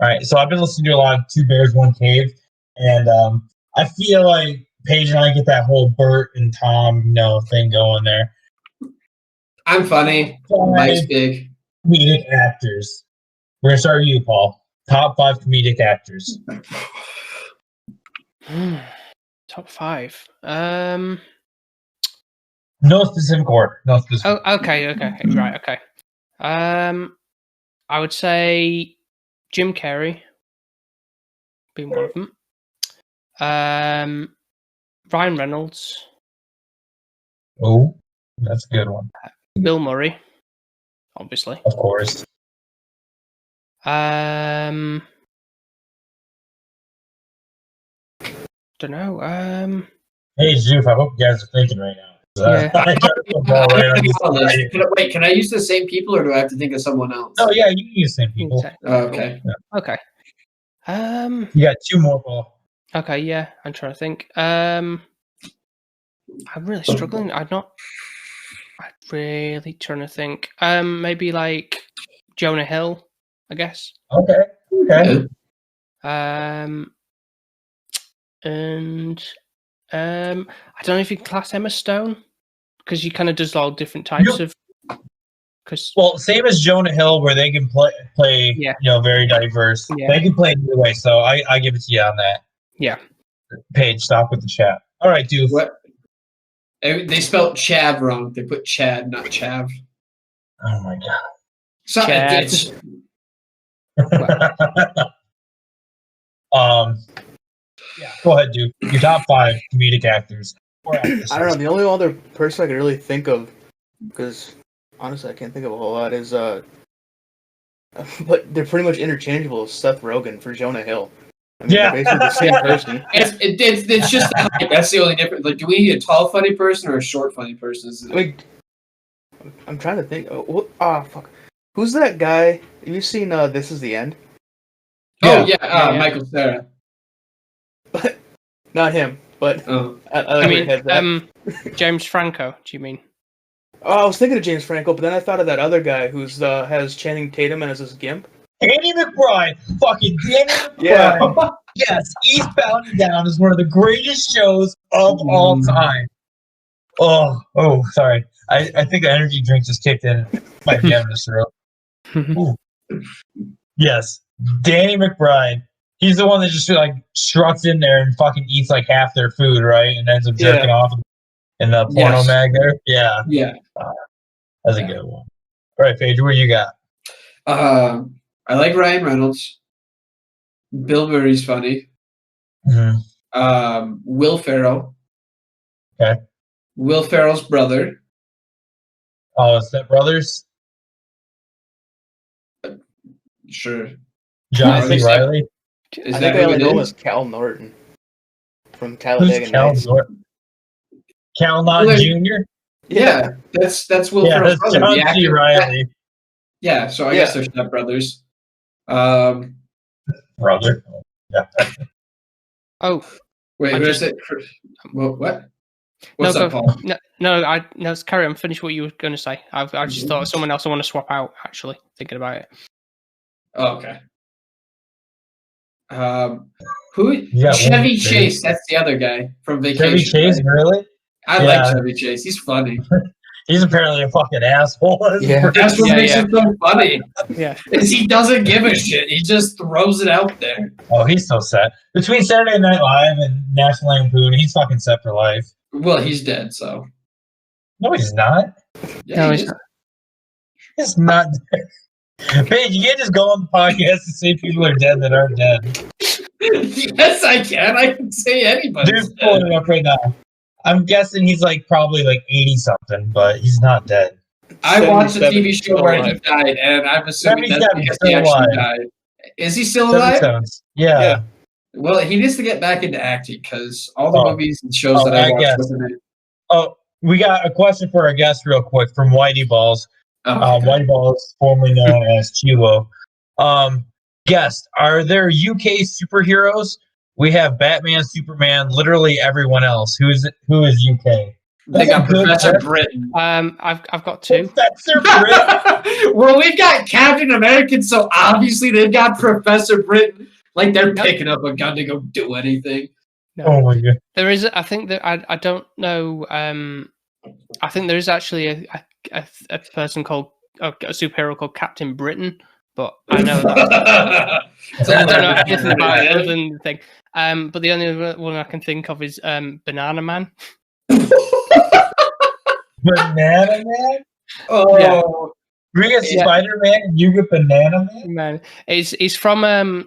S1: All right, so I've been listening to a lot of Two Bears, One Cave. And I feel like Paige and I get that whole Bert and Tom, thing going there.
S3: I'm funny. Mike's big.
S1: Comedic actors. We're gonna start with you, Paul. Top 5 comedic actors.
S2: Top 5.
S1: No specific order. No specific.
S2: Oh, okay. Right. Okay. I would say Jim Carrey being one of them. Ryan Reynolds.
S1: Oh, that's a good one.
S2: Bill Murray, obviously.
S1: Of course.
S2: Don't know.
S1: Hey, Zoof, I hope you guys are thinking right now.
S3: Wait, can I use the same people or do I have to think of someone else?
S1: Oh, yeah, you can use the same people.
S3: Okay.
S1: Yeah.
S2: Okay.
S1: You got 2 more, Paul.
S2: Okay, yeah, I'm trying to think. I'm really struggling. I'm really trying to think. Maybe like Jonah Hill, I guess.
S1: Okay.
S2: And I don't know if you can class Emma Stone because she kind of does all different types of.
S1: Well, same as Jonah Hill, where they can play very diverse.
S2: Yeah.
S1: They can play either way, so I give it to you on that.
S2: Yeah.
S1: Paige, stop with the chat. All right, dude.
S3: What? They spelled Chav wrong. They put Chad, not Chav.
S1: Oh my god.
S3: So
S2: Chad.
S3: it's
S1: Yeah, go ahead, dude. Your top 5 comedic actors or actresses.
S4: I don't know. The only other person I could really think of, because honestly I can't think of a whole lot, is but they're pretty much interchangeable. Is Seth Rogen for Jonah Hill. I mean,
S1: Yeah.
S4: they're basically the same person.
S3: it's just the height. That's the only difference. Like, do we need a tall funny person or a short funny person?
S4: I mean, I'm trying to think. Fuck. Who's that guy? Have you seen This Is the End?
S3: Yeah, Michael Cera.
S4: But not him. But
S2: I mean, James Franco. Do you mean?
S4: Oh, I was thinking of James Franco, but then I thought of that other guy who's has Channing Tatum and as his gimp.
S1: Danny McBride. Fucking Danny McBride.
S4: Yeah.
S1: Yes, Eastbound and Down is one of the greatest shows of all time. Oh, sorry. I think the energy drink just kicked in. Might be having a throat. Yes, Danny McBride. He's the one that just like struts in there and fucking eats like half their food, right? And ends up jerking off in the porno mag there. Yeah.
S3: Yeah.
S1: That's a good one. All right, Paige, what you got?
S3: I like Ryan Reynolds. Bill Murray's funny.
S1: Mm-hmm.
S3: Will Ferrell.
S1: Okay.
S3: Will Ferrell's brother.
S1: Oh, Step Brothers?
S3: Sure.
S1: John C. Reilly?
S3: Is
S4: I
S3: that
S4: think I
S3: who
S4: only
S3: it
S4: know him
S3: is?
S4: as Cal Norton from
S1: Who's
S4: Talladega
S1: Cal
S4: Nights.
S1: Norton? Cal Norton Jr.?
S3: Yeah, that's Will Ferrell's
S1: that's
S3: brother.
S1: John
S3: The
S1: C.
S3: actor.
S1: Reilly.
S3: Yeah, so I guess they're Step Brothers.
S1: Brother. Yeah.
S2: Oh,
S3: Wait,
S2: I
S3: who
S2: just-
S3: is it? What? What's up, Paul?
S2: No, carry on. Finish what you were going to say. I just thought of someone else I want to swap out. Actually, thinking about it.
S3: Oh, okay. Who?
S1: Yeah,
S3: Chevy Chase. That's the other guy from Vacation.
S1: Chevy Chase,
S3: right?
S1: really?
S3: I like Chevy Chase. He's funny.
S1: He's apparently a fucking asshole.
S4: Yeah.
S3: That's what makes him so funny.
S2: Yeah.
S3: Is he doesn't give a shit. He just throws it out there.
S1: Oh, he's so set. Between Saturday Night Live and National Lampoon, he's fucking set for life.
S3: Well, he's dead, so.
S1: No, he's not.
S3: Yeah,
S2: No,
S3: he
S2: he's
S3: is.
S2: not.
S1: He's not dead. Paige, you can't just go on the podcast and say people are dead that aren't dead.
S3: Yes, I can. I can say anybody.
S1: Dude's pulling it up right now. I'm guessing he's like probably like 80 something, but he's not dead.
S3: I watched a
S4: 77
S3: TV show
S4: still
S3: where he
S4: alive.
S3: died, and I'm assuming that's
S1: 77
S3: because
S1: still
S3: he actually
S1: alive.
S3: died. Is he still alive?
S1: 77. Yeah.
S4: Yeah.
S3: Well, he needs to get back into acting because all the
S1: Oh.
S3: movies and shows that
S1: I
S3: I watched
S1: guess.
S3: with him in.
S1: Oh, we got a question for our guest real quick from Whitey Balls.
S3: Oh, okay.
S1: Whitey Balls, formerly known as Chilo. Guest, are there UK superheroes? We have Batman, Superman, literally everyone else. Who is UK?
S3: They got
S1: That's a good
S3: Professor
S1: question.
S3: Britain.
S2: I've got two.
S1: Professor Britain.
S3: Well, we've got Captain America, so obviously they've got Professor Britain. Like they're picking up a gun to go do anything.
S2: No.
S1: Oh my god.
S2: There is. I think that I don't know. I think there is actually a person called a superhero called Captain Britain, but I know that. I don't know anything about it other than the thing. But the only one I can think of is Banana Man.
S1: Banana Man?
S3: Oh,
S2: Yeah.
S1: We get
S2: Yeah.
S1: Spider-Man and you get Banana Man?
S2: Man, he's from a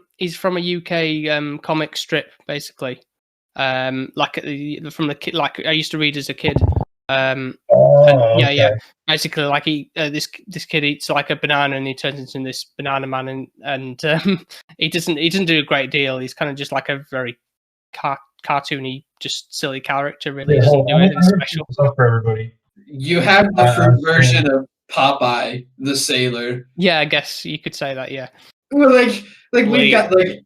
S2: UK comic strip basically. Like from the kid, like I used to read as a kid. Yeah. Basically, like this kid eats like a banana and he turns into this banana man, and he doesn't do a great deal. He's kind of just like a very cartoony, just silly character. Really, he doesn't do anything special.
S1: For everybody.
S3: you have the fruit version of Popeye the Sailor.
S2: Yeah, I guess you could say that. Yeah.
S3: Well, like we've
S2: Blade.
S3: got like.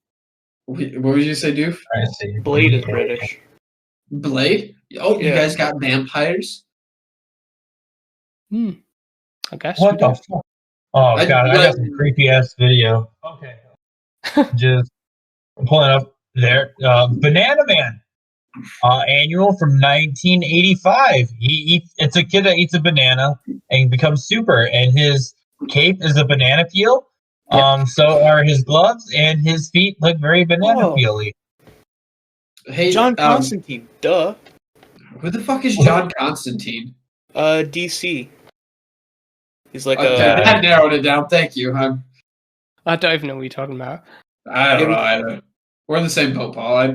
S3: What would you say, Doof?
S1: I see.
S4: Blade is British.
S3: Blade? Oh, you
S4: Yeah.
S3: guys got vampires?
S2: I guess.
S1: What
S2: we
S1: the
S2: do.
S1: fuck? Oh
S3: I-
S1: god, I got some creepy ass video. Okay. Just pulling up there. Banana Man. Annual from 1985. It's a kid that eats a banana and becomes super, and his cape is a banana peel. So are his gloves, and his feet look very banana
S4: Oh.
S1: peely.
S3: Hey,
S4: John Constantine, duh.
S3: Who the fuck is John Constantine?
S4: DC. He's like
S3: That narrowed it down. Thank you.
S2: I don't even know what you're talking about.
S3: I don't know either. We're in the same boat, Paul. I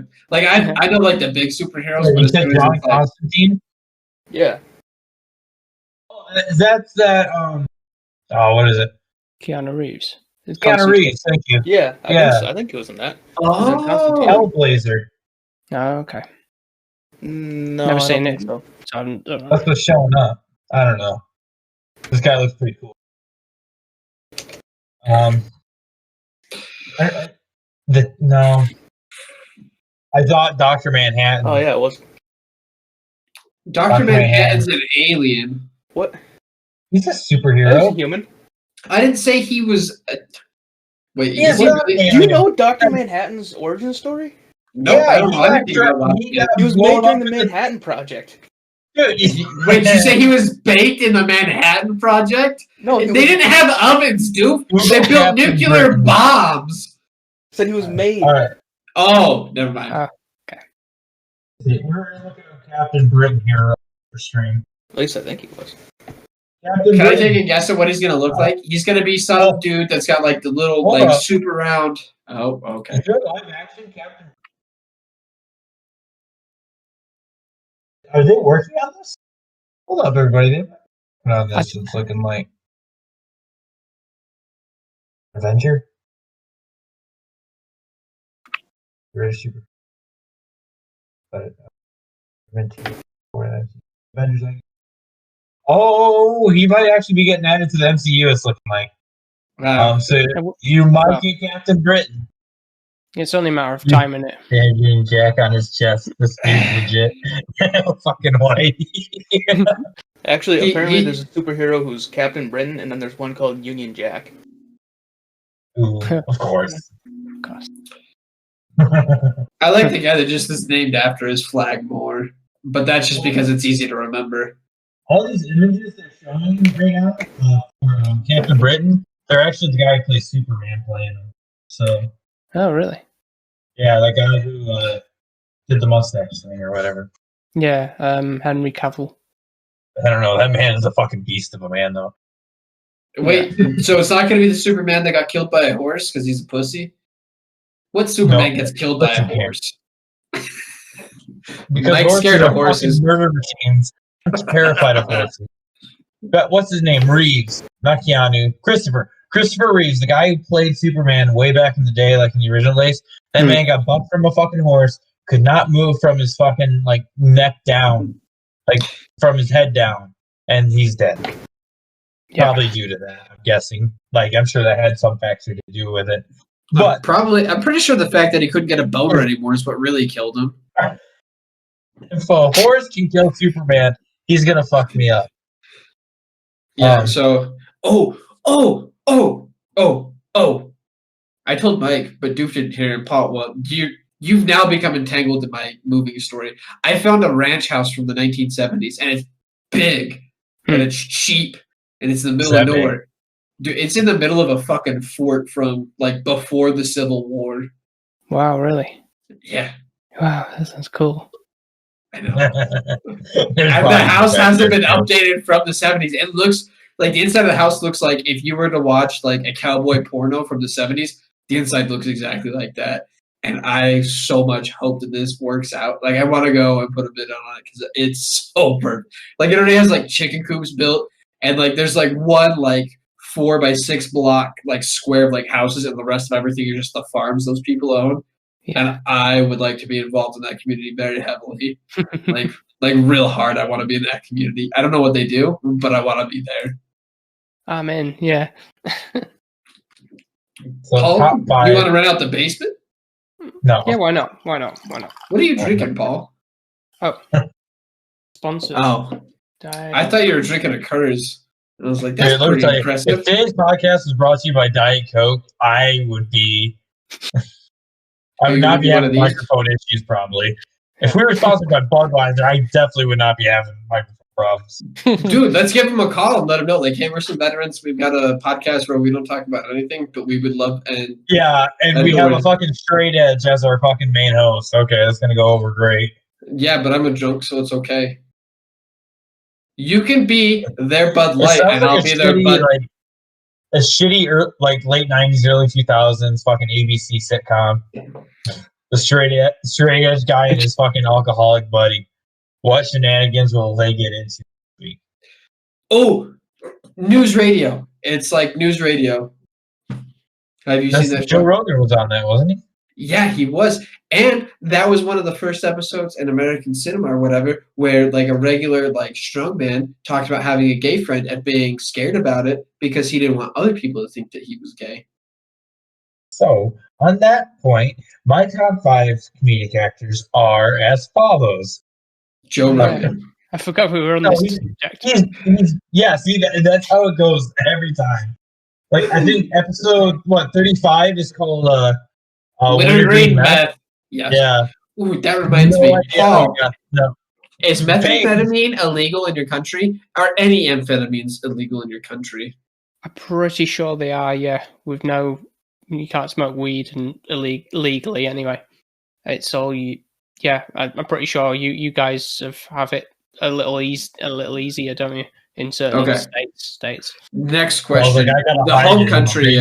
S3: know like the big superheroes,
S1: Wait,
S3: but
S1: you
S3: as
S1: said
S3: soon as
S1: John
S3: it's like,
S1: Constantine?
S4: yeah.
S1: That's that. What is it?
S2: Keanu Reeves.
S1: Keanu Reeves. Thank you.
S4: Yeah, I think it was in that. John Constantine.
S1: Hellblazer.
S2: Oh, okay.
S4: No,
S2: Never
S4: I
S2: seen
S4: don't
S2: it.
S4: think so.
S2: So I don't know.
S1: That's what's showing up. I don't know. This guy looks pretty cool. No. I thought Dr. Manhattan.
S4: Oh yeah, it was.
S3: Dr. Manhattan's an alien.
S4: What?
S1: He's a
S4: Oh, he's
S1: superhero.
S4: a human.
S3: I didn't say he was. Wait,
S1: Yeah,
S3: is he
S1: but-
S3: really?
S4: Do you know Dr. Manhattan's origin story?
S3: Nope, I don't know
S1: he
S3: anything
S1: got
S3: about
S1: he
S3: it.
S1: got
S4: He was
S1: blown
S4: made during
S1: up
S4: the
S1: in
S4: Manhattan Project.
S1: Dude,
S3: Wait, did you say he was baked in the Manhattan Project?
S4: No,
S3: They didn't have ovens, dude. They built
S1: Captain
S3: nuclear
S1: Britain.
S3: bombs.
S4: said he was made.
S1: All right.
S3: Oh, never mind.
S1: We're looking at Captain Britain here for stream.
S4: At least I think he was.
S1: Captain
S3: Can I
S1: Britain.
S3: take a guess at what he's gonna look like? He's gonna be some dude that's got like the little
S1: Hold
S3: like
S1: up.
S3: super round. Oh, okay.
S1: Is there live action Captain? Are they working on this? Hold up, everybody. They're working on this. It's looking like Avenger. British super. But Avengers. Oh, he might actually be getting added to the MCU. It's looking like. So you might get Captain Britain.
S2: It's only a matter of time, innit?
S1: Yeah, Union Jack on his chest. This dude's legit. Fucking white.
S4: Actually, apparently there's a superhero who's Captain Britain, and then there's one called Union Jack.
S1: Ooh, of course.
S3: I like the guy that just is named after his flag more, but that's just because it's easy to remember.
S1: All these images they're showing right now for Captain Britain, they're actually the guy who plays Superman playing him. So.
S2: Oh, really?
S1: Yeah, that guy who did the mustache thing or whatever.
S2: Yeah, Henry Cavill.
S1: I don't know. That man is a fucking beast of a man, though.
S3: Wait, so it's not going to be the Superman that got killed by a horse because he's a pussy? What Superman gets killed by a horse?
S1: Because
S3: Mike's scared of horses.
S1: Murder machines. I'm terrified of horses. But what's his name? Reeves, not Keanu. Christopher Reeves, the guy who played Superman way back in the day, like in the original days. That man got bumped from a fucking horse, could not move from his fucking like neck down, like from his head down, and he's dead.
S2: Yeah.
S1: Probably due to that, I'm guessing. Like I'm sure that had some factor to do with it. But
S3: I'm pretty sure the fact that he couldn't get a boner anymore is what really killed him.
S1: if a horse can kill Superman, he's gonna fuck me up.
S3: Yeah. So, I told Mike, but Doof didn't hear him. Paul, well, you've now become entangled in my moving story. I found a ranch house from the 1970s, and it's big, and it's cheap, and it's in the middle of nowhere. Dude, it's in the middle of a fucking fort from like before the Civil War.
S2: Wow, really?
S3: Yeah.
S2: Wow, that sounds cool.
S3: I know. The house hasn't been updated from the 70s. It looks like the inside of the house looks like if you were to watch like a cowboy porno from the 70s, the inside looks exactly like that. And I so much hope that this works out. Like I want to go and put a bid on it because it's so perfect. Like it already has like chicken coops built, and like there's like one like 4x6 block like square of like houses, and the rest of everything are just the farms those people own. Yeah. And I would like to be involved in that community very heavily, like real hard. I want to be in that community. I don't know what they do, but I want to be there.
S2: I'm in. Yeah.
S1: So
S3: Paul, you want to rent out the basement?
S1: No.
S2: Yeah, why not? Why not?
S3: What are you drinking, Paul?
S2: Oh. Sponsored.
S3: Oh. I thought you were drinking a Curse. I was like, that's pretty impressive.
S1: If today's podcast was brought to you by Diet Coke, I would be... I would not be having microphone issues, probably. If we were sponsored by Budweiser, I definitely would not be having microphone problems.
S3: Dude, let's give him a call and let him know. Like, hey, we're some veterans. We've got a podcast where we don't talk about anything, but we would love and
S1: Yeah, and we have a fucking straight edge as our fucking main host. Okay, that's gonna go over great.
S3: Yeah, but I'm a drunk, so it's okay. You can be their Bud Light, and I'll be their Bud.
S1: Like a shitty, like late '90s, early 2000s, fucking ABC sitcom. The straight edge guy and his fucking alcoholic buddy. What shenanigans will they get into this week?
S3: Oh, news radio. It's like news radio. Have you seen that?
S1: Joe Rogan was on that, wasn't he?
S3: Yeah, he was. And that was one of the first episodes in American cinema or whatever, where like a regular like strongman talked about having a gay friend and being scared about it because he didn't want other people to think that he was gay.
S1: So, on that point, my top 5 comedic actors are as follows.
S3: Joe Rogan.
S2: I forgot we were on this subject.
S1: That's how it goes every time. Like, I think episode, 35 is called
S3: Wintergreen Meth. Yes.
S1: Yeah.
S3: Ooh, that reminds me. Paul,
S1: no.
S3: Is methamphetamine illegal in your country? Are any amphetamines illegal in your country?
S2: I'm pretty sure they are, yeah. With you can't smoke weed and illegally anyway. It's all you. Yeah, I'm pretty sure you guys have it a little easier, don't you? In certain other states.
S3: Next question: the home country.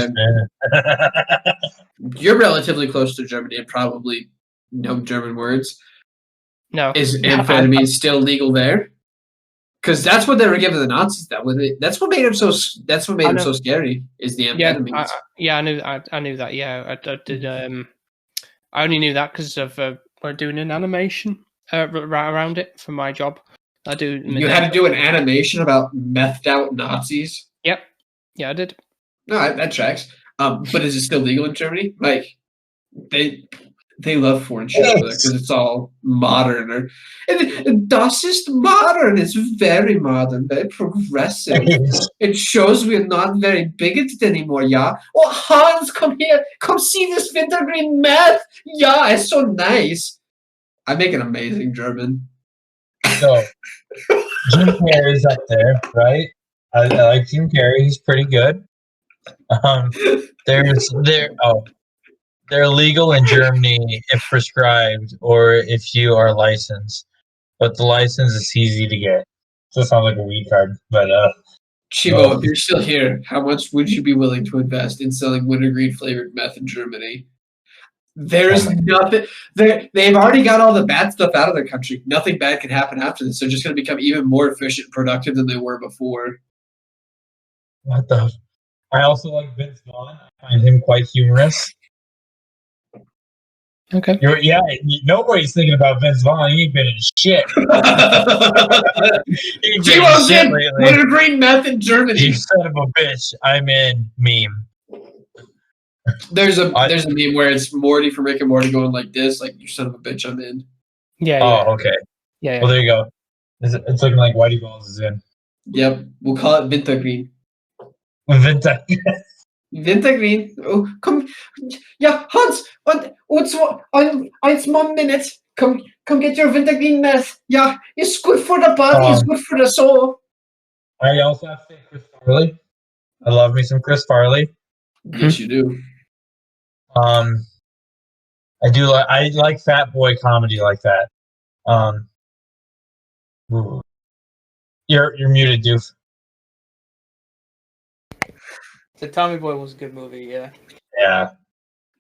S3: You're relatively close to Germany and probably know German words.
S2: No,
S3: is amphetamine still legal there? Because that's what they were giving the Nazis. That's what made him so. That's what made him so scary. Is the amphetamines?
S2: I knew that. Yeah, I did. I only knew that because of we're doing an animation around it for my job. I do.
S3: You had to do an animation about methed out Nazis.
S2: Yep. Yeah, I did.
S3: No, that tracks. But is it still legal in Germany? Like they love foreign shit because it's all modern. Das ist modern. It's very modern, very progressive. It shows we're not very bigoted anymore, yeah? Oh, Hans, come here. Come see this wintergreen meth. Yeah, it's so nice. I make an amazing German.
S1: So, Jim Carrey's up there, right? I like Jim Carrey. He's pretty good. They're legal in Germany if prescribed or if you are licensed, but the license is easy to get. So it sounds like a weed card, but
S3: Chivo, if you're still here, how much would you be willing to invest in selling wintergreen flavored meth in Germany? There's nothing. They've already got all the bad stuff out of their country. Nothing bad can happen after this. They're just going to become even more efficient and productive than they were before.
S1: What the? I also like Vince Vaughn. I find him quite humorous.
S2: Okay.
S1: Nobody's thinking about Vince Vaughn. He ain't been in shit.
S3: Chivo's in wintergreen meth in Germany.
S1: You son of a bitch. I'm in meme.
S3: There's a meme where it's Morty from Rick and Morty going like this, like you son of a bitch, I'm in.
S2: Yeah.
S1: Oh, okay.
S2: Yeah.
S1: Well, there you go. It's looking like Whitey Balls is in.
S3: Yep, we'll call it Wintergreen. Wintergreen. Oh, come. Yeah, Hans. It's 1 minute. Come get your Wintergreen meth. Yeah, it's good for the body. It's good for the soul.
S1: I also have to say Chris Farley. I love me some Chris Farley.
S3: Yes, you do.
S1: I do. I like fat boy comedy like that. You're muted, Doof.
S4: The Tommy Boy was a good movie, yeah.
S1: Yeah.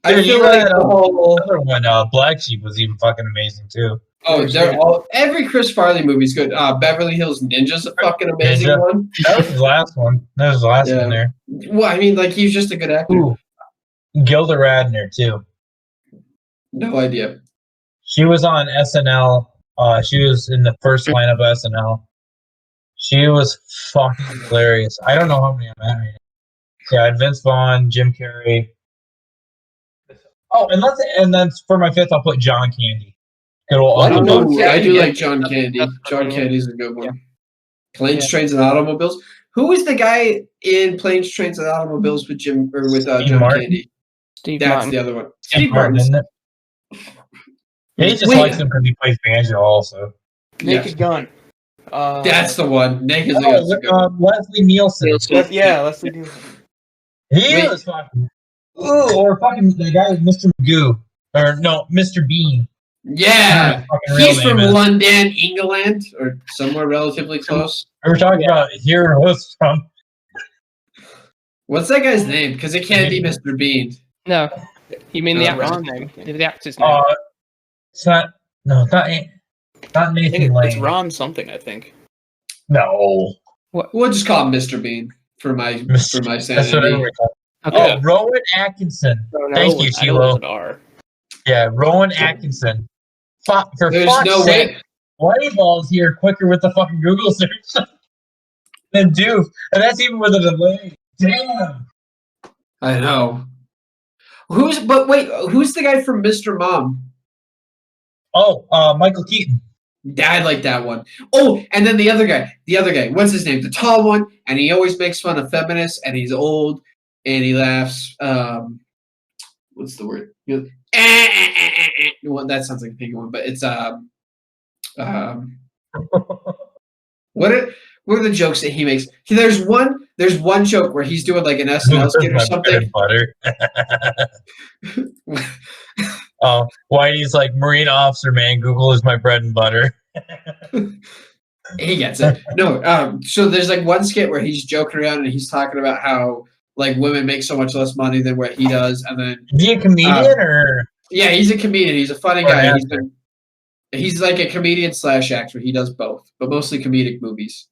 S3: I feel like
S1: the whole other one, Black Sheep, was even fucking amazing too.
S3: Oh, every Chris Farley movie's good. Beverly Hills Ninja's a fucking amazing one.
S1: That was the last one. That was the last one there.
S3: Well, I mean, like he's just a good actor.
S1: Ooh. Gilda Radner too.
S3: No idea.
S1: She was on SNL. She was in the first lineup of SNL. She was fucking hilarious. I don't know how many I'm at right now. Yeah, I had Vince Vaughn, Jim Carrey. Oh, and then for my fifth, I'll put John Candy.
S3: I do like John Candy. John Candy's a good one. Yeah. Planes, Trains, and Automobiles. Who was the guy in Planes, Trains, and Automobiles with John Candy? That's Martin. The other one. Steve Martin.
S1: Isn't it? Yeah, he just likes him because he plays banjo also.
S4: Naked Gun.
S3: That's the one. Nick is a good one.
S1: Leslie Nielsen.
S4: Leslie Nielsen.
S1: He was fucking. Ooh, or fucking the guy with Mr. Magoo. Or no, Mr. Bean.
S3: Yeah,
S1: Fucking real
S3: he's from
S1: name is.
S3: London, England, or somewhere relatively close.
S1: We were talking about heroes from.
S3: What's that guy's name? Because it can't be Mr. Bean.
S2: No, you mean the actor's
S4: Ron.
S2: name? The actor's name.
S1: It's not. No, it's not. Not
S4: I
S1: Nathan
S4: think
S1: Lane.
S4: it's Ron something, I think.
S1: No.
S3: We'll just call him Mr. Bean for my
S1: That's what
S3: sanity.
S1: everybody calls him.
S2: Okay.
S1: Oh, Rowan Atkinson.
S4: No,
S1: Thank you,
S4: I know it's
S1: Shiloh.
S4: an R.
S1: Yeah, Rowan Atkinson. For
S3: There's
S1: fuck's
S3: no
S1: sake,
S3: way.
S1: Moneyball's here quicker with the fucking Google search than Doof. And that's even with a delay. Damn.
S3: I know. Who's the guy from Mr. Mom?
S1: Oh, Michael Keaton.
S3: I like that one. Oh, and then the other guy. What's his name? The tall one, and he always makes fun of feminists, and he's old, and he laughs. What's the word? Well, that sounds like a pig one, but it's what are the jokes that he makes? There's one joke where he's doing like an SNL skit or something.
S1: Butter. Whitey's like, Marine officer, man, Google is my bread and butter.
S3: He gets it. No, so there's like one skit where he's joking around and he's talking about how like women make so much less money than what he does, and then
S1: Is he a comedian or?
S3: Yeah, he's a comedian. He's a funny guy. He's like a comedian / actor. He does both, but mostly comedic movies.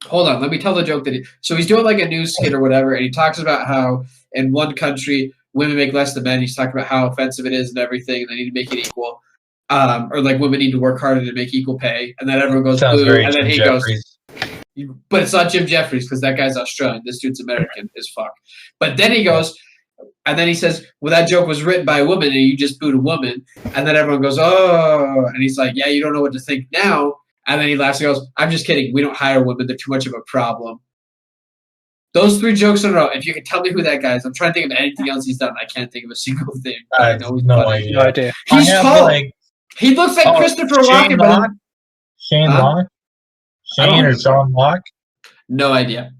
S3: Hold on, let me tell the joke so he's doing like a news skit or whatever, and he talks about how in one country women make less than men. He's talking about how offensive it is and everything, and they need to make it equal. Or like women need to work harder to make equal pay, and then everyone goes boo, and then he goes, but it's not Jim Jeffries because that guy's Australian. This dude's American as fuck. But then he goes, and then he says, well, that joke was written by a woman, and you just booed a woman, and then everyone goes, oh, and he's like, yeah, you don't know what to think now, and then he laughs and goes, I'm just kidding. We don't hire women. They're too much of a problem. Those 3 jokes in a row. If you can tell me who that guy is, I'm trying to think of anything else he's done. I can't think of a single thing. I know he's funny.
S2: No idea.
S3: He's tall. He looks like Christopher
S1: Shane
S3: Walken.
S1: Locke? Shane Locke? Shane or Sean Locke?
S3: No idea.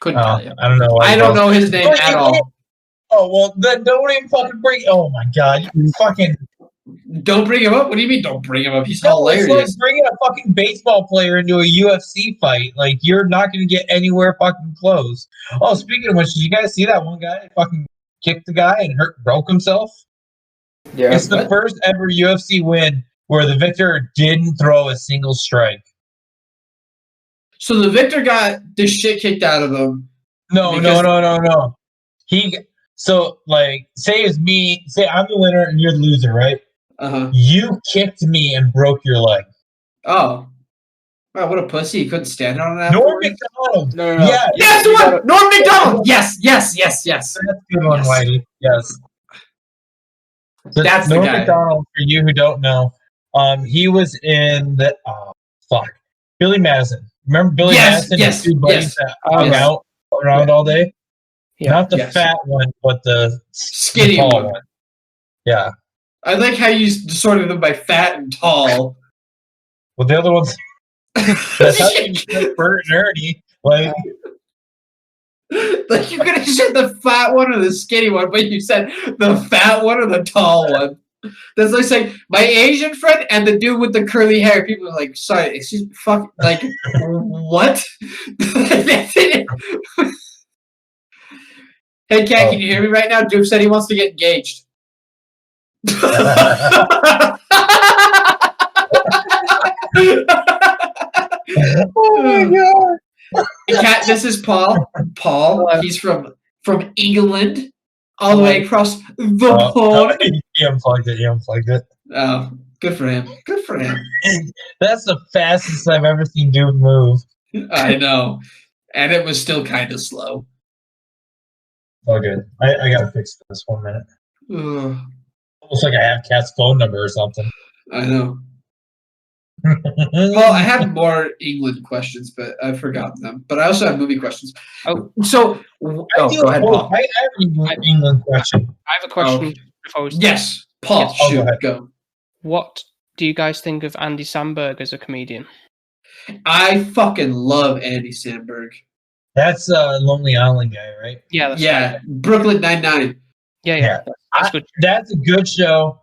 S3: Couldn't tell you.
S1: I don't know.
S3: I don't know his name at all.
S1: Oh, well, then don't even fucking bring... Oh, my God. You fucking...
S3: Don't bring him up? What do you mean don't bring him up? He's
S1: No,
S3: hilarious.
S1: it's like bringing a fucking baseball player into a UFC fight. Like, you're not going to get anywhere fucking close. Oh, speaking of which, did you guys see that one guy fucking kicked the guy and broke himself?
S4: Yeah.
S1: It's the first ever UFC win where the victor didn't throw a single strike.
S3: So the victor got the shit kicked out of him.
S1: No. So, like, say I'm the winner and you're the loser, right?
S3: Uh-huh.
S1: You kicked me and broke your leg.
S3: Oh. Wow, what a pussy. He couldn't stand on that.
S1: Norm McDonald.
S4: No.
S1: Yeah.
S3: Yes, the one! Norm McDonald! Yes.
S1: That's a good one,
S3: Yes.
S1: Whitey. Yes. So
S3: That's the
S1: Norm
S3: guy.
S1: McDonald, for you who don't know, he was in the Billy Madison. Remember Billy Madison?
S3: Yes,
S1: the two buddies that hung
S3: yes.
S1: out around all day?
S2: Yeah.
S1: Not the
S3: Yes.
S1: fat one, but the
S3: Skinny
S1: tall
S3: one.
S1: Yeah.
S3: I like how you sorted them by fat and tall.
S1: Well, the other ones, that's how you get Bert and Ernie. Like,
S3: Like you could have said the fat one or the skinny one, but you said the fat one or the tall one. That's like saying my Asian friend and the dude with the curly hair. People are like, sorry, excuse me, fuck, like, what? Hey, Kat, can you hear me right now? Duke said he wants to get engaged.
S1: oh my God.
S3: Kat, this is Paul. Paul, he's from England, all the way across the pond.
S1: He unplugged it.
S3: Oh, good for him. Good for him.
S1: That's the fastest I've ever seen dude move.
S3: I know. And it was still kind of slow.
S1: Oh, good. I gotta fix this 1 minute.
S3: Ugh,
S1: Almost like I have Kat's phone number or something.
S3: I know. Well, I have more England questions, but I've forgotten them. But I also have movie questions.
S2: Oh.
S3: So, go ahead, Paul.
S1: I have an England question.
S2: I have a question before we start.
S3: Yes, Paul,
S2: Yes.
S3: shoot,
S1: Go ahead.
S3: go.
S2: What do you guys think of Andy Samberg as a comedian?
S3: I fucking love Andy Samberg.
S1: That's Lonely Island guy, right?
S2: Yeah, that's
S3: Yeah,
S2: right.
S3: Brooklyn Nine-Nine.
S2: Yeah. That's good.
S1: That's a good show.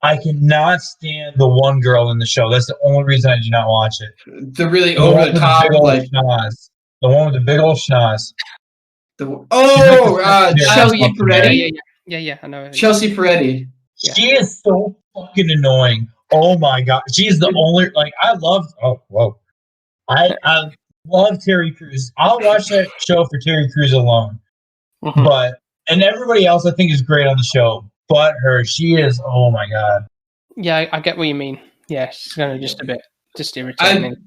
S1: I cannot stand the one girl in the show. That's the only reason I do not watch it.
S3: The really
S1: The one
S3: over
S1: with
S3: the top,
S1: big old
S3: like
S1: schnoz. The one with the big old schnoz.
S3: Chelsea
S1: Yeah.
S3: Peretti.
S2: Yeah. I know.
S3: Chelsea Peretti.
S2: Yeah.
S1: She is so fucking annoying. Oh my god, she's the only I love. Oh whoa, I love Terry Crews. I'll watch that show for Terry Crews alone.
S2: Mhm.
S1: But and everybody else I think is great on the show, but her, she is. Oh my god.
S2: Yeah, I get what you mean. Yeah, it's kind of just a bit irritating.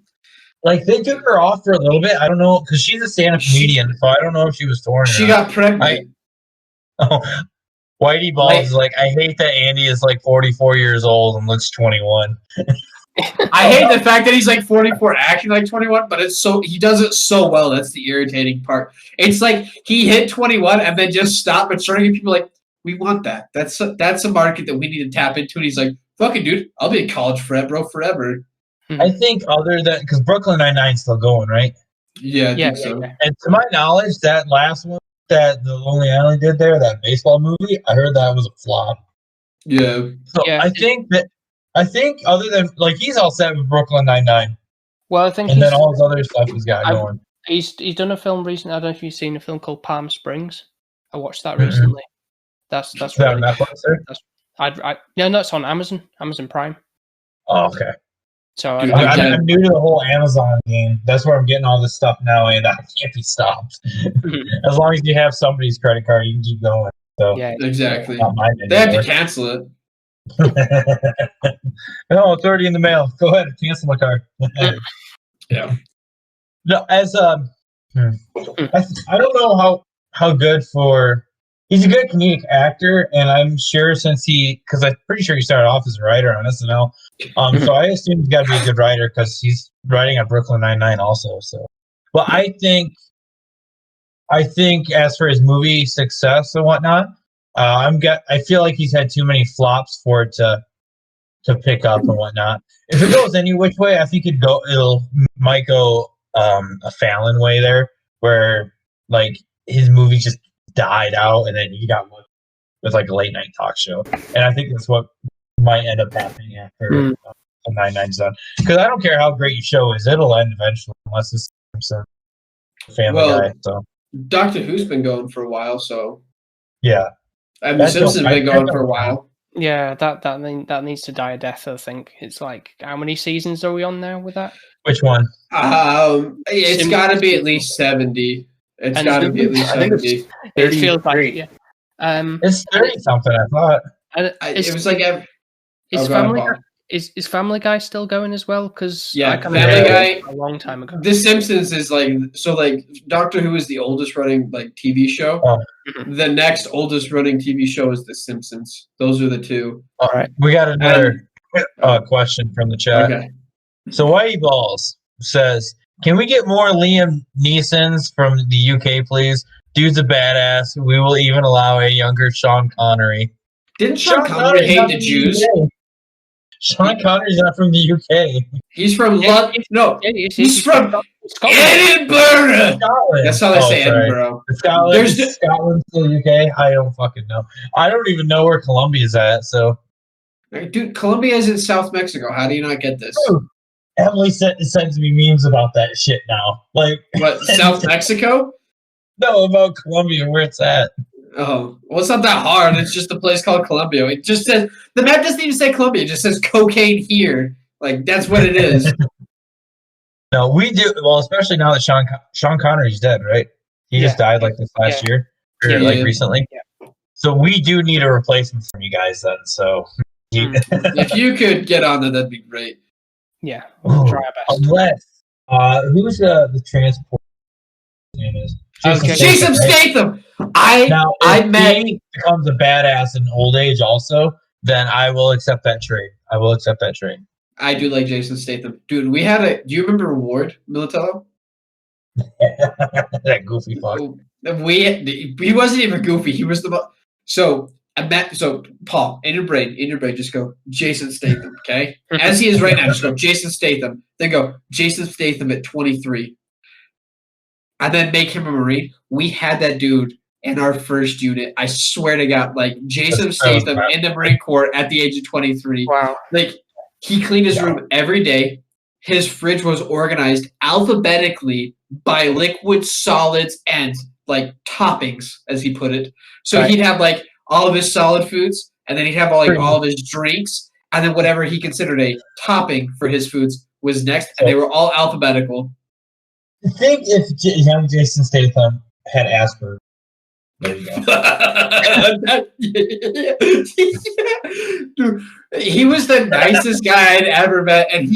S1: Like they took her off for a little bit. I don't know because she's a stand-up comedian, so I don't know if she was torn.
S3: She got pregnant.
S1: Whitey Balls is like, I hate that Andy is like 44 years old and looks 21.
S3: I hate the fact that he's like 44 acting like 21, but he does it so well. That's the irritating part. It's like he hit 21 and then just stopped and started getting people like, we want that. That's a market that we need to tap into. And he's like, fucking dude, I'll be in college forever.
S1: I think other than because Brooklyn Nine-Nine's still going, right?
S3: Yeah, I think so.
S1: And to my knowledge, that last one that the Lonely Island did there, that baseball movie, I heard that was a flop.
S3: Yeah.
S1: So I think other than like he's all set with Brooklyn Nine-Nine.
S2: Well, I think
S1: and then all his other stuff he's got going.
S2: He's done a film recently. I don't know if you've seen a film called Palm Springs. I watched that recently. That's really good. No, it's on Amazon Prime.
S1: Oh, okay.
S2: So
S1: I'm new to the whole Amazon game. That's where I'm getting all this stuff now, and I can't be stopped. As long as you have somebody's credit card, you can keep going. So
S2: yeah,
S3: exactly. They have to cancel it.
S1: No, it's already in the mail. Go ahead and cancel my card.
S3: Yeah.
S1: No, as I don't know how good for. He's a good comedic actor, and I'm sure because I'm pretty sure he started off as a writer on SNL. So I assume he's got to be a good writer because he's writing on Brooklyn Nine-Nine also. So, but I think as for his movie success and whatnot, I feel like he's had too many flops for it to pick up and whatnot. If it goes any which way, I think it might go a Fallon way there, where like his movie just died out, and then he got one with like a late night talk show, and I think that's what might end up happening after the Nine-Nine's done. Because I don't care how great your show is, it'll end eventually, unless it's some Family Guy. So
S3: Doctor Who's been going for a while, so
S1: yeah,
S3: and The Simpsons been going for a while.
S2: Yeah, that needs to die a death. I think it's like how many seasons are we on now with that?
S1: Which one?
S3: It's got to be at least 70. It's got to be at least 70.
S2: It feels like yeah.
S1: It's 30 something. I thought
S3: it was like
S2: is Family Guy still going as well? Because
S3: Family Guy
S2: a long time ago.
S3: The Simpsons is like Doctor Who is the oldest running like TV show.
S1: Oh.
S3: The next oldest running TV show is The Simpsons. Those are the two.
S1: All right, we got another question from the chat.
S3: Okay.
S1: So Whitey Balls says, "Can we get more Liam Neesons from the UK, please? Dude's a badass. We will even allow a younger Sean Connery."
S3: Didn't Sean Connery hate the Jews?
S1: Sean Connery's not from the UK.
S3: He's from London. No, he's from
S2: Scotland.
S3: Edinburgh.
S1: Scotland.
S3: That's how they say Edinburgh.
S1: Scotland, Scotland to the UK? I don't fucking know. I don't even know where Colombia's at, so.
S3: Dude, Colombia is in South Mexico. How do you not get this?
S1: Dude, Emily sends me memes about that shit now. Like
S3: what, South Mexico?
S1: No, about Colombia, where it's at.
S3: Oh, well, it's not that hard. It's just a place called Colombia. It just says, the map doesn't even say Colombia. It just says cocaine here. Like, that's what it is.
S1: No, we do. Well, especially now that Sean Connery's dead, right? He just died like this last year, or like recently. Yeah. So we do need a replacement for you guys then. So
S3: if you could get on that, that'd be great.
S2: Yeah, we'll try our best.
S1: Unless, who's the transport name is?
S3: Jason Statham.
S1: If he becomes a badass in old age also, then I will accept that trade.
S3: I do like Jason Statham. Dude, we had do you remember Ward Militello?
S1: That goofy fuck.
S3: He wasn't even goofy. He was so So, Paul, in your brain, just go Jason Statham, okay? As he is right now, just go Jason Statham. Then go Jason Statham at 23. And then make him a Marine. We had that dude in our first unit. I swear to God, like Jason Statham in the Marine Corps at the age of 23.
S2: Wow.
S3: Like, he cleaned his room every day. His fridge was organized alphabetically by liquid, solids, and like toppings, as he put it. So he'd have like all of his solid foods, and then he'd have all of his drinks, and then whatever he considered a topping for his foods was next, and they were all alphabetical.
S1: I think if young Jason Statham had Asperger's, there you
S3: go. Dude, he was the nicest guy I'd ever met, and